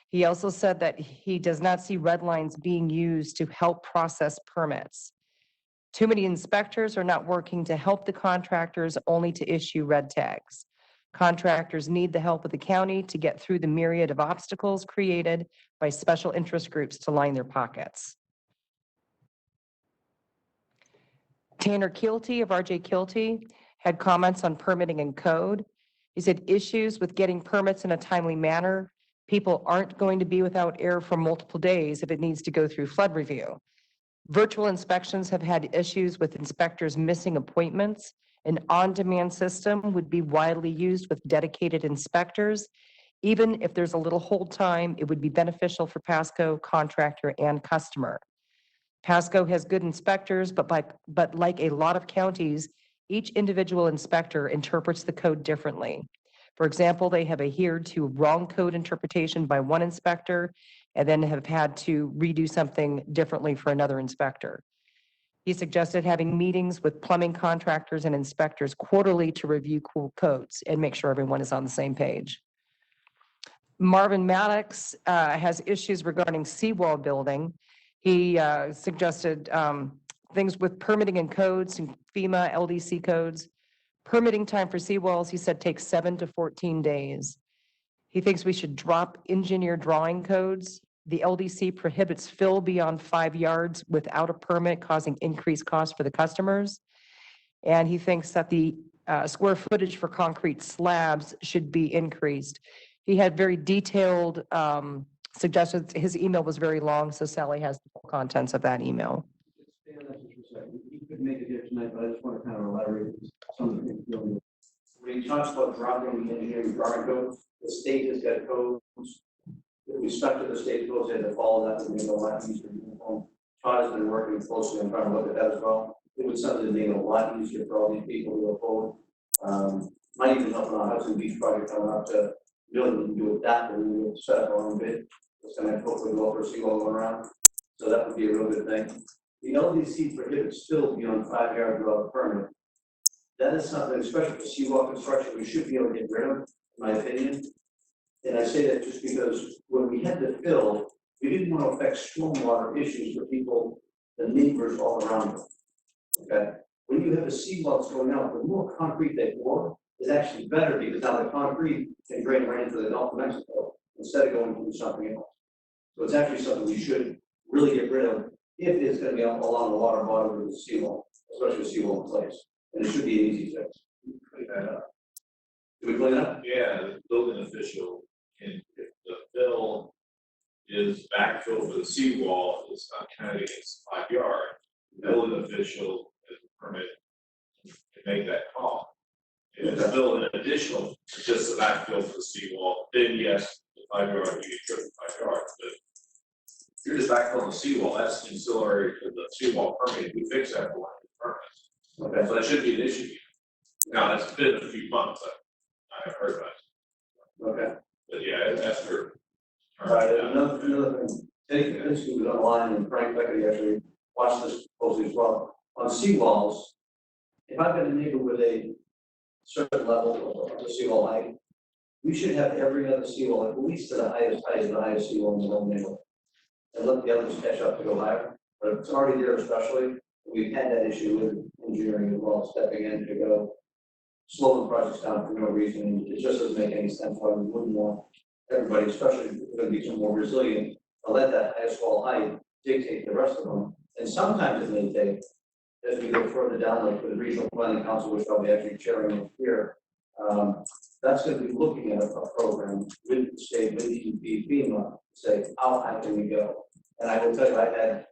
He also said that he does not see red lines being used to help process permits. Too many inspectors are not working to help the contractors, only to issue red tags. Contractors need the help of the county to get through the myriad of obstacles created by special interest groups to line their pockets. Tanner Kilty of RJ Kilty had comments on permitting and code. He said issues with getting permits in a timely manner. People aren't going to be without air for multiple days if it needs to go through flood review. Virtual inspections have had issues with inspectors missing appointments. An on-demand system would be widely used with dedicated inspectors. Even if there's a little hold time, it would be beneficial for Pasco, contractor, and customer. Pasco has good inspectors, but like a lot of counties, each individual inspector interprets the code differently. For example, they have adhered to wrong code interpretation by one inspector and then have had to redo something differently for another inspector. He suggested having meetings with plumbing contractors and inspectors quarterly to review codes and make sure everyone is on the same page. Marvin Maddox has issues regarding seawall building. He suggested things with permitting and codes and FEMA LDC codes. Permitting time for seawalls, he said, takes 7 to 14 days. He thinks we should drop engineer drawing codes. The LDC prohibits fill beyond 5 yards without a permit, causing increased costs for the customers. And he thinks that the square footage for concrete slabs should be increased. He had very detailed suggestions. His email was very long, so Sally has the full contents of that email. You couldn't make it here tonight, but I just want to kind of elaborate some of the things. When he talks about dropping the engineering drawing code, the state has got codes. If we stuck to the state codes, they had to follow that, and make it a lot easier. Todd has been working closely on trying to look at that as well. It would something make it a lot easier for all these people to go forward. Might even help on Hudson Beach project coming up to really do it that, and we would set up our own bid. It's going to hopefully go for a seawall going around. So that would be a real good thing. The LDC prohibits fill beyond 5 yards without a permit. That is something, especially for seawall construction, we should be able to get rid of, in my opinion. And I say that just because when we had to fill, we didn't want to affect stormwater issues for people, the neighbors all around them. Okay. when you have the seawalls going out, the more concrete they pour is actually better because now the concrete can drain right into the Gulf of Mexico instead of going through something else. So it's actually something we should really get rid of if it's gonna be along the water bottom of the seawall, especially a seawall in place. And it should be an easy fix. Clean that up. Do we clean it up? Yeah, the building official, if the fill is backfill for the seawall, it's not counted against 5 yards. The building official has a permit to make that call. If it's still an additional, just the backfill for the seawall, then yes, the 5 yard, you get tripped 5 yards, but if you're just backfilling the seawall, that's ancillary to the seawall permit, we fix that for permits. Okay. So that should be an issue. Now, that's been a few months, I've heard about it. Okay. But yeah, that's her. All right, another thing, this was online and Frank Beckett actually watched this closely as well. On seawalls, if I've got a neighbor with a certain level of the seawall height, we should have every other seawall at least to the highest height of the highest seawall in the whole neighborhood. And let the others catch up to go higher, but if it's already there especially, we've had that issue with engineering as well, stepping in to go slowing projects down for no reason, and it just doesn't make any sense why we wouldn't want everybody, especially if we're gonna be some more resilient, to let that highest wall height dictate the rest of them. And sometimes it may take, as we go further down, like with the regional planning council, which I'll be actually chairing it here, that's gonna be looking at a program with the state, with EPA, FEMA, to say, how high can we go? And I will tell you, I had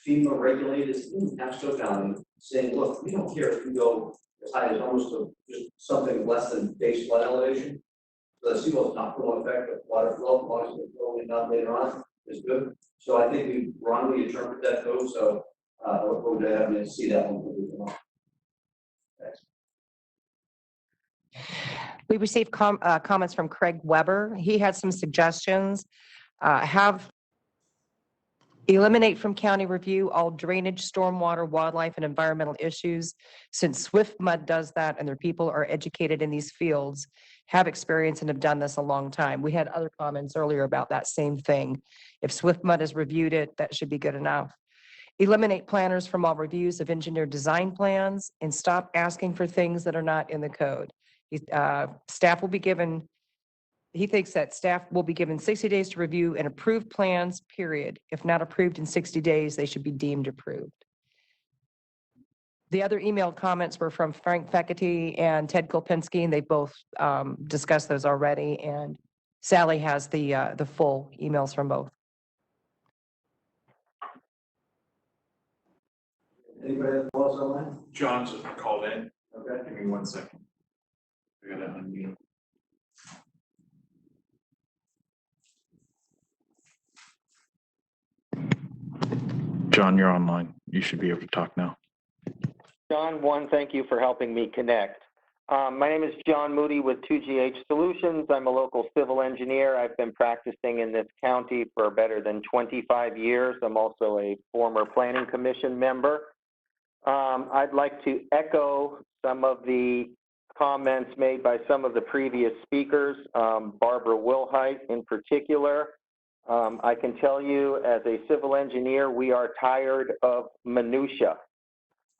FEMA regulators in Pasco County saying, look, we don't care if you go as high as almost just something less than base flood elevation. The seawall is not going to affect the water flow, as long as it's going up later on, is good. So I think we wrongly interpreted that code, so we're going to have to see that one. Thanks. We received comments from Craig Weber. He had some suggestions. Eliminate from county review all drainage, stormwater, wildlife, and environmental issues. Since SwiftMud does that and their people are educated in these fields, have experience and have done this a long time. We had other comments earlier about that same thing. If SwiftMud has reviewed it, that should be good enough. Eliminate planners from all reviews of engineered design plans and stop asking for things that are not in the code. Staff will be given, he thinks that staff will be given 60 days to review and approve plans, period. If not approved in 60 days, they should be deemed approved. The other emailed comments were from Frank Feckety and Ted Kolpinski, and they both discussed those already. And Sally has the full emails from both. Anybody have thoughts on that? John's called in. Okay. Give me 1 second. I gotta unmute. John, you're online. You should be able to talk now. John, thank you for helping me connect. My name is John Moody with 2GH Solutions. I'm a local civil engineer. I've been practicing in this county for better than 25 years. I'm also a former planning commission member. I'd like to echo some of the comments made by some of the previous speakers, Barbara Wilhite in particular. I can tell you as a civil engineer, we are tired of minutia.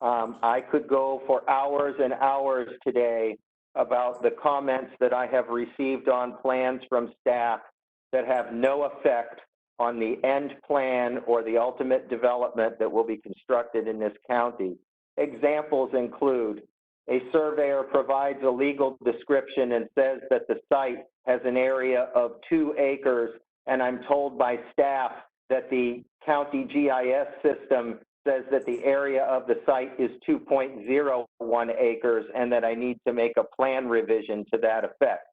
I could go for hours and hours today about the comments that I have received on plans from staff that have no effect on the end plan or the ultimate development that will be constructed in this county. Examples include a surveyor provides a legal description and says that the site has an area of 2 acres, and I'm told by staff that the county GIS system says that the area of the site is 2.01 acres and that I need to make a plan revision to that effect.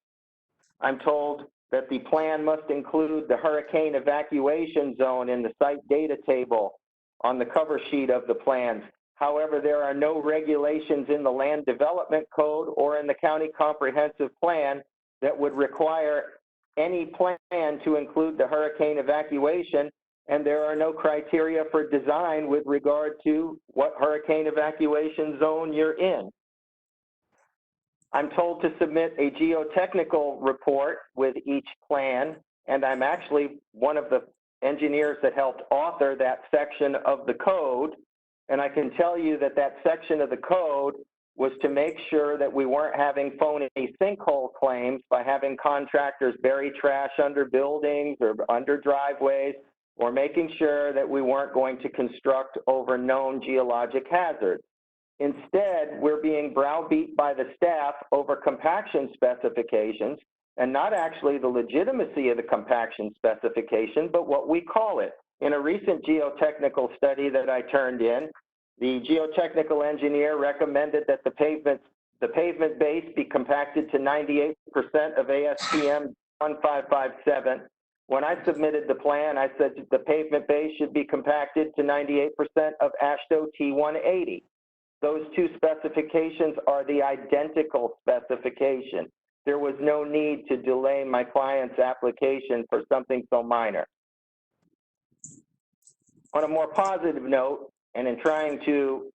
I'm told that the plan must include the hurricane evacuation zone in the site data table on the cover sheet of the plans. However, there are no regulations in the land development code or in the county comprehensive plan that would require any plan to include the hurricane evacuation, and there are no criteria for design with regard to what hurricane evacuation zone you're in. I'm told to submit a geotechnical report with each plan, and I'm actually one of the engineers that helped author that section of the code. And I can tell you that that section of the code was to make sure that we weren't having phony sinkhole claims by having contractors bury trash under buildings or under driveways, or making sure that we weren't going to construct over known geologic hazards. Instead, we're being browbeat by the staff over compaction specifications, and not actually the legitimacy of the compaction specification, but what we call it. In a recent geotechnical study that I turned in, the geotechnical engineer recommended that the pavement base be compacted to 98% of ASTM 1557. When I submitted the plan, I said the pavement base should be compacted to 98% of AASHTO T180. Those two specifications are the identical specification. There was no need to delay my client's application for something so minor. On a more positive note, and in trying to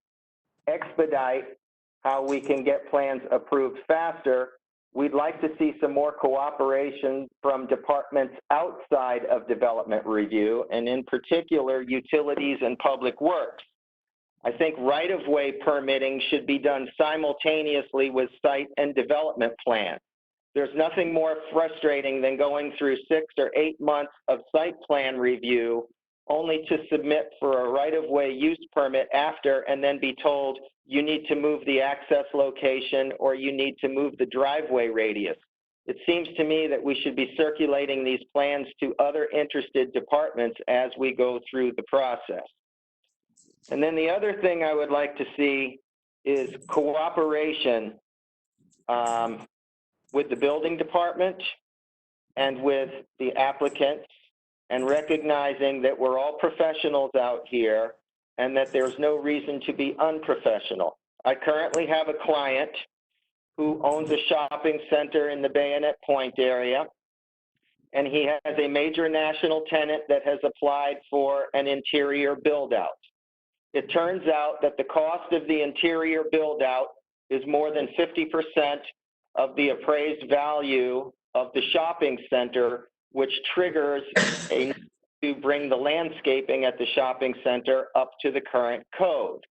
expedite how we can get plans approved faster, we'd like to see some more cooperation from departments outside of development review, and in particular, utilities and public works. I think right-of-way permitting should be done simultaneously with site and development plans. There's nothing more frustrating than going through 6 or 8 months of site plan review only to submit for a right-of-way use permit after and then be told you need to move the access location or you need to move the driveway radius. It seems to me that we should be circulating these plans to other interested departments as we go through the process. And then the other thing I would like to see is cooperation with the building department and with the applicants, and recognizing that we're all professionals out here and that there's no reason to be unprofessional. I currently have a client who owns a shopping center in the Bayonet Point area, and he has a major national tenant that has applied for an interior build-out. It turns out that the cost of the interior build-out is more than 50% of the appraised value of the shopping center, which triggers a need to bring the landscaping at the shopping center up to the current code.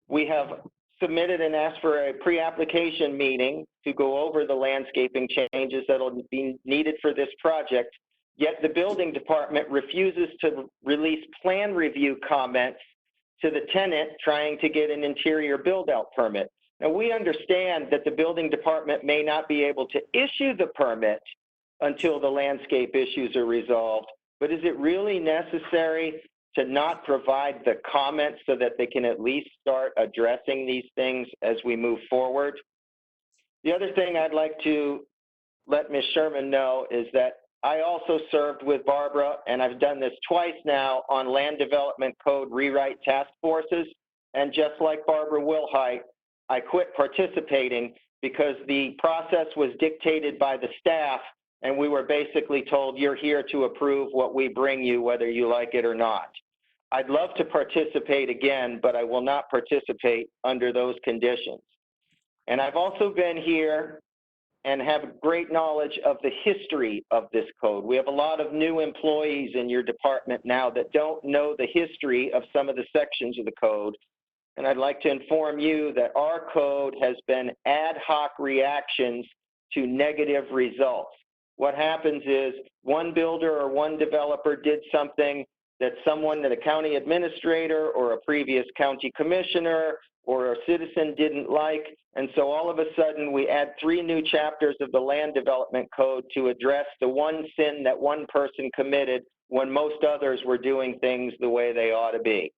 We have submitted and asked for a pre-application meeting to go over the landscaping changes that will be needed for this project, yet the building department refuses to release plan review comments to the tenant trying to get an interior build-out permit. Now, we understand that the building department may not be able to issue the permit until the landscape issues are resolved, but is it really necessary to not provide the comments so that they can at least start addressing these things as we move forward? The other thing I'd like to let Ms. Sherman know is that I also served with Barbara, and I've done this twice now, on land development code rewrite task forces. And just like Barbara Wilhite, I quit participating because the process was dictated by the staff, and we were basically told, you're here to approve what we bring you, whether you like it or not. I'd love to participate again, but I will not participate under those conditions. And I've also been here and have great knowledge of the history of this code. We have a lot of new employees in your department now that don't know the history of some of the sections of the code. And I'd like to inform you that our code has been ad hoc reactions to negative results. What happens is one builder or one developer did something that someone, that a county administrator or a previous county commissioner or a citizen didn't like. And so all of a sudden we add 3 new chapters of the land development code to address the one sin that one person committed when most others were doing things the way they ought to be.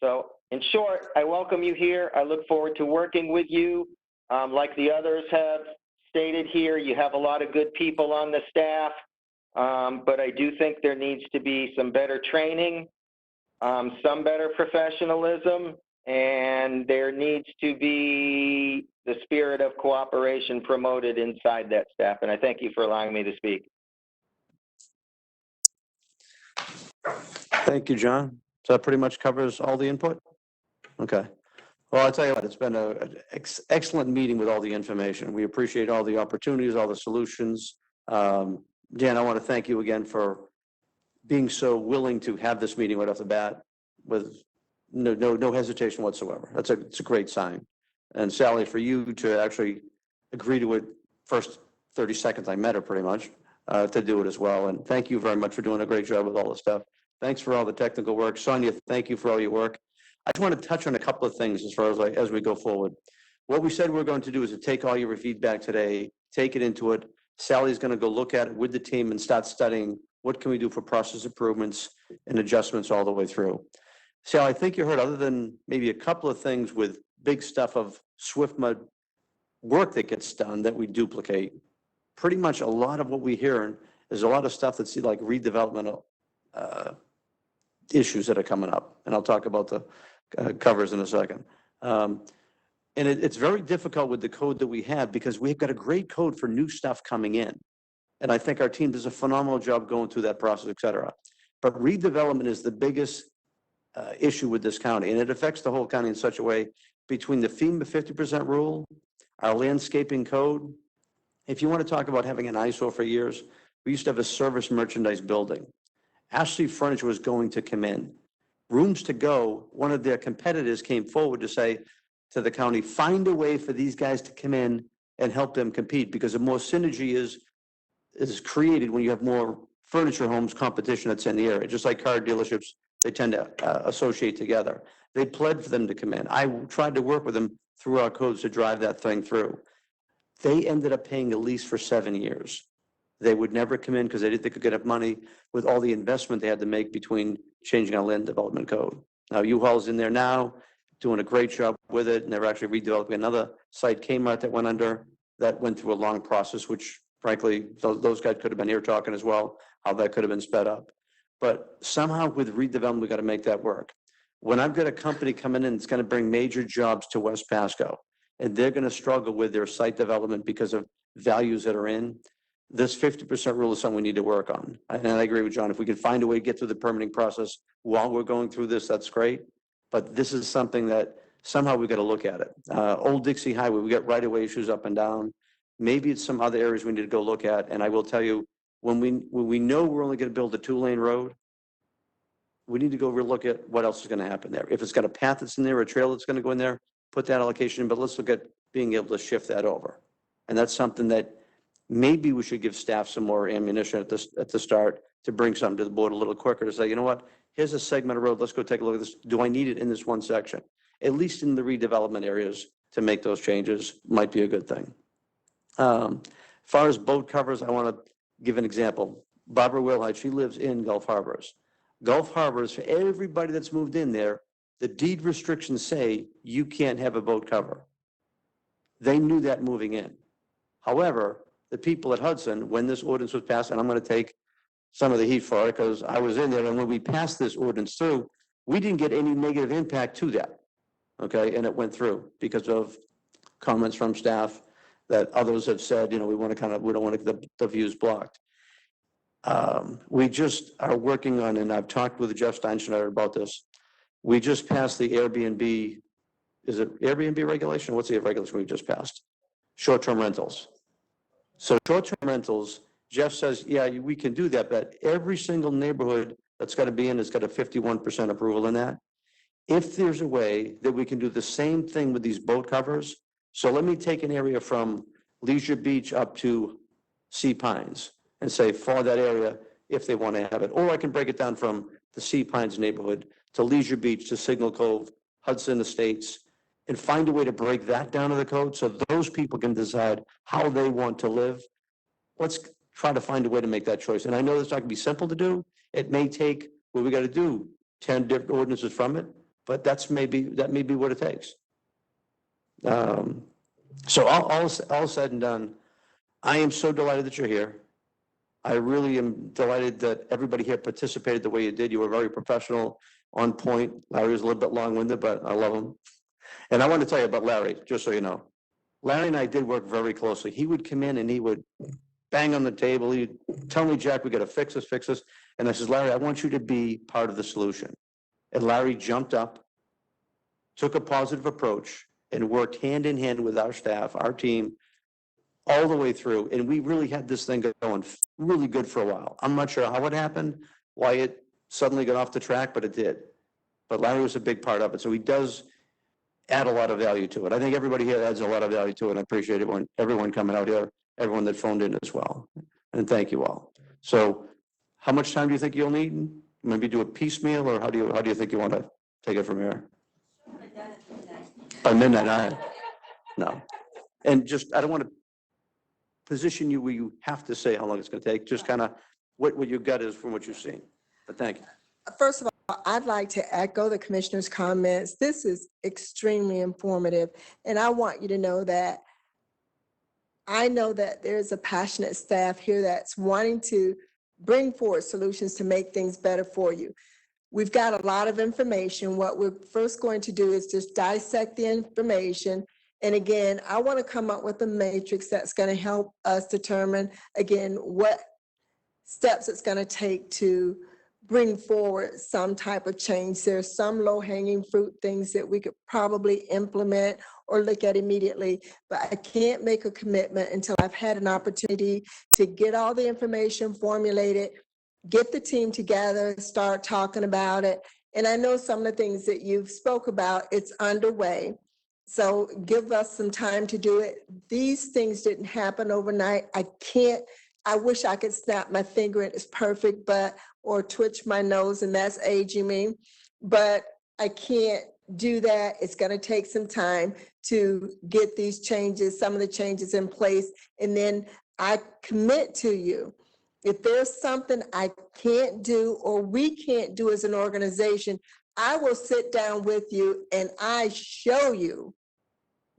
So in short, I welcome you here. I look forward to working with you. Like the others have stated here, you have a lot of good people on the staff, but I do think there needs to be some better training, some better professionalism, and there needs to be the spirit of cooperation promoted inside that staff. And I thank you for allowing me to speak. Thank you, John. So that pretty much covers all the input? Okay. Well, I'll tell you what, it's been an excellent meeting with all the information. We appreciate all the opportunities, all the solutions. Dan, I want to thank you again for being so willing to have this meeting right off the bat. with no hesitation whatsoever. It's a great sign. And Sally, for you to actually agree to it first 30 seconds I met her pretty much, to do it as well. And thank you very much for doing a great job with all the stuff. Thanks for all the technical work. Sonia, thank you for all your work. I just want to touch on a couple of things as far as we go forward. What we said we're going to do is to take all your feedback today, take it into it. Sally's going to go look at it with the team and start studying what can we do for process improvements and adjustments all the way through. Sally, I think you heard, other than maybe a couple of things with big stuff of Swift Mud work that gets done that we duplicate, pretty much a lot of what we hear is a lot of stuff that's like redevelopment issues that are coming up. And I'll talk about the covers in a second. And it's very difficult with the code that we have because we've got a great code for new stuff coming in. And I think our team does a phenomenal job going through that process, et cetera. But redevelopment is the biggest issue with this county, and it affects the whole county in such a way between the FEMA 50% rule, our landscaping code. If you want to talk about having an eyesore for years, we used to have a service merchandise building. Ashley Furniture was going to come in. Rooms to Go, one of their competitors came forward to say to the county, find a way for these guys to come in and help them compete, because the more synergy is created when you have more furniture homes competition that's in the area. Just like car dealerships, they tend to associate together. They pled for them to come in. I tried to work with them through our codes to drive that thing through. They ended up paying a lease for 7 years. They would never come in because they didn't think they could get enough money with all the investment they had to make between changing our land development code. Now, U-Haul's in there now, doing a great job with it, and they're actually redeveloping another site, Kmart, that went under, that went through a long process, which frankly, those guys could have been here talking as well, how that could have been sped up. But somehow with redevelopment, we got to make that work. When I've got a company coming in, it's going to bring major jobs to West Pasco, and they're going to struggle with their site development because of values that are in. This 50% rule is something we need to work on. And I agree with John. If we can find a way to get through the permitting process while we're going through this, that's great. But this is something that somehow we've got to look at it. Old Dixie Highway, we got right-of-way issues up and down. Maybe it's some other areas we need to go look at. And I will tell you, when we know we're only going to build a 2-lane road, we need to go look at what else is going to happen there. If it's got a path that's in there, a trail that's going to go in there, put that allocation in, but let's look at being able to shift that over. And that's something that maybe we should give staff some more ammunition at the start to bring something to the board a little quicker to say, you know what, here's a segment of road, let's go take a look at this. Do I need it in this one section? At least in the redevelopment areas to make those changes might be a good thing. As far as boat covers, I want to give an example. Barbara Wilhite, she lives in Gulf Harbors. Gulf Harbors, for everybody that's moved in there, the deed restrictions say you can't have a boat cover. They knew that moving in. However, the people at Hudson, when this ordinance was passed, and I'm going to take some of the heat for it because I was in there, and when we passed this ordinance through, we didn't get any negative impact to that. Okay, and it went through because of comments from staff that others have said, you know, we don't want to get the views blocked. We just are working on, and I've talked with Jeff Steinschneider about this. We just passed the Airbnb, is it Airbnb regulation? What's the regulation we just passed? Short-term rentals. So short-term rentals, Jeff says, yeah, we can do that, but every single neighborhood that's got to be in has got a 51% approval in that. If there's a way that we can do the same thing with these boat covers, so let me take an area from Leisure Beach up to Sea Pines and say for that area, if they want to have it. Or I can break it down from the Sea Pines neighborhood to Leisure Beach to Signal Cove, Hudson Estates, and find a way to break that down to the code so those people can decide how they want to live. Let's try to find a way to make that choice. And I know it's not going to be simple to do. It may take, well, we got to do 10 different ordinances from it, but that may be what it takes. So all said and done, I am so delighted that you're here. I really am delighted that everybody here participated the way you did. You were very professional, on point. Larry was a little bit long-winded, but I love him. And I want to tell you about Larry, just so you know. Larry and I did work very closely. He would come in and he would bang on the table. He'd tell me, Jack, we got to fix this. And I says, Larry, I want you to be part of the solution. And Larry jumped up, took a positive approach, and worked hand in hand with our staff, our team, all the way through. And we really had this thing going really good for a while. I'm not sure how it happened, why it suddenly got off the track, but it did. but Larry was a big part of it. So he does add a lot of value to it. I think everybody here adds a lot of value to it. I appreciate everyone coming out here, everyone that phoned in as well. And thank you all. So how much time do you think you'll need? Maybe do a piecemeal, or how do you think you want to take it from here? By midnight, no. And just, I don't want to position you where you have to say how long it's going to take, just kind of what your gut is from what you've seen. But thank you. First of all, I'd like to echo the commissioner's comments. This is extremely informative, and I want you to know that I know that there's a passionate staff here that's wanting to bring forward solutions to make things better for you. We've got a lot of information. What we're first going to do is just dissect the information. And again, I want to come up with a matrix that's going to help us determine, again, what steps it's going to take to bring forward some type of change. There's some low-hanging fruit things that we could probably implement or look at immediately, but I can't make a commitment until I've had an opportunity to get all the information formulated, get the team together, start talking about it. And I know some of the things that you've spoke about, it's underway. So give us some time to do it. These things didn't happen overnight. I wish I could snap my finger and it's perfect, or twitch my nose, and that's aging me. But I can't do that. It's going to take some time to get these changes, some of the changes in place. And then I commit to you, if there's something I can't do or we can't do as an organization, I will sit down with you and I show you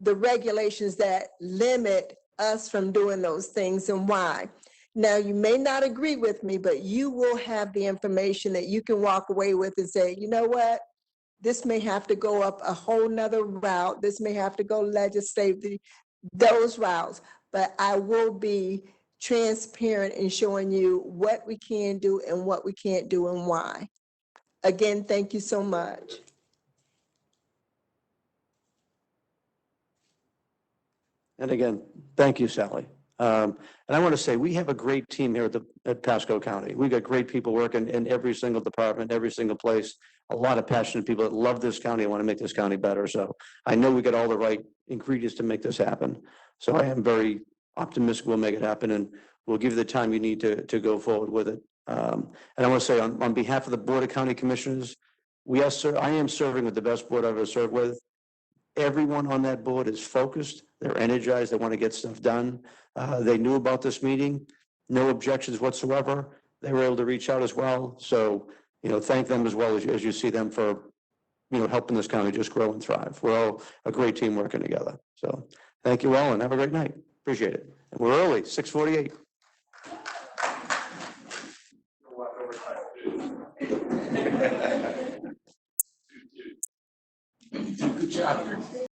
the regulations that limit us from doing those things and why. Now, you may not agree with me, but you will have the information that you can walk away with and say, you know what? This may have to go up a whole nother route. This may have to go legislatively, those routes, but I will be transparent in showing you what we can do and what we can't do and why. Again, thank you so much. And again, thank you, Sally. And I want to say, we have a great team here at Pasco County. We've got great people working in every single department, every single place. A lot of passionate people that love this county and want to make this county better. So I know we got all the right ingredients to make this happen. So I am very optimistic we'll make it happen, and we'll give you the time you need to go forward with it. And I want to say, on behalf of the Board of County Commissioners, I am serving with the best board I've ever served with. Everyone on that board is focused, they're energized, they want to get stuff done. They knew about this meeting, no objections whatsoever. They were able to reach out as well. So, thank them as well as you see them for, helping this county just grow and thrive. We're all a great team working together. So thank you all and have a great night. Appreciate it. And we're early, 6:48. Good job.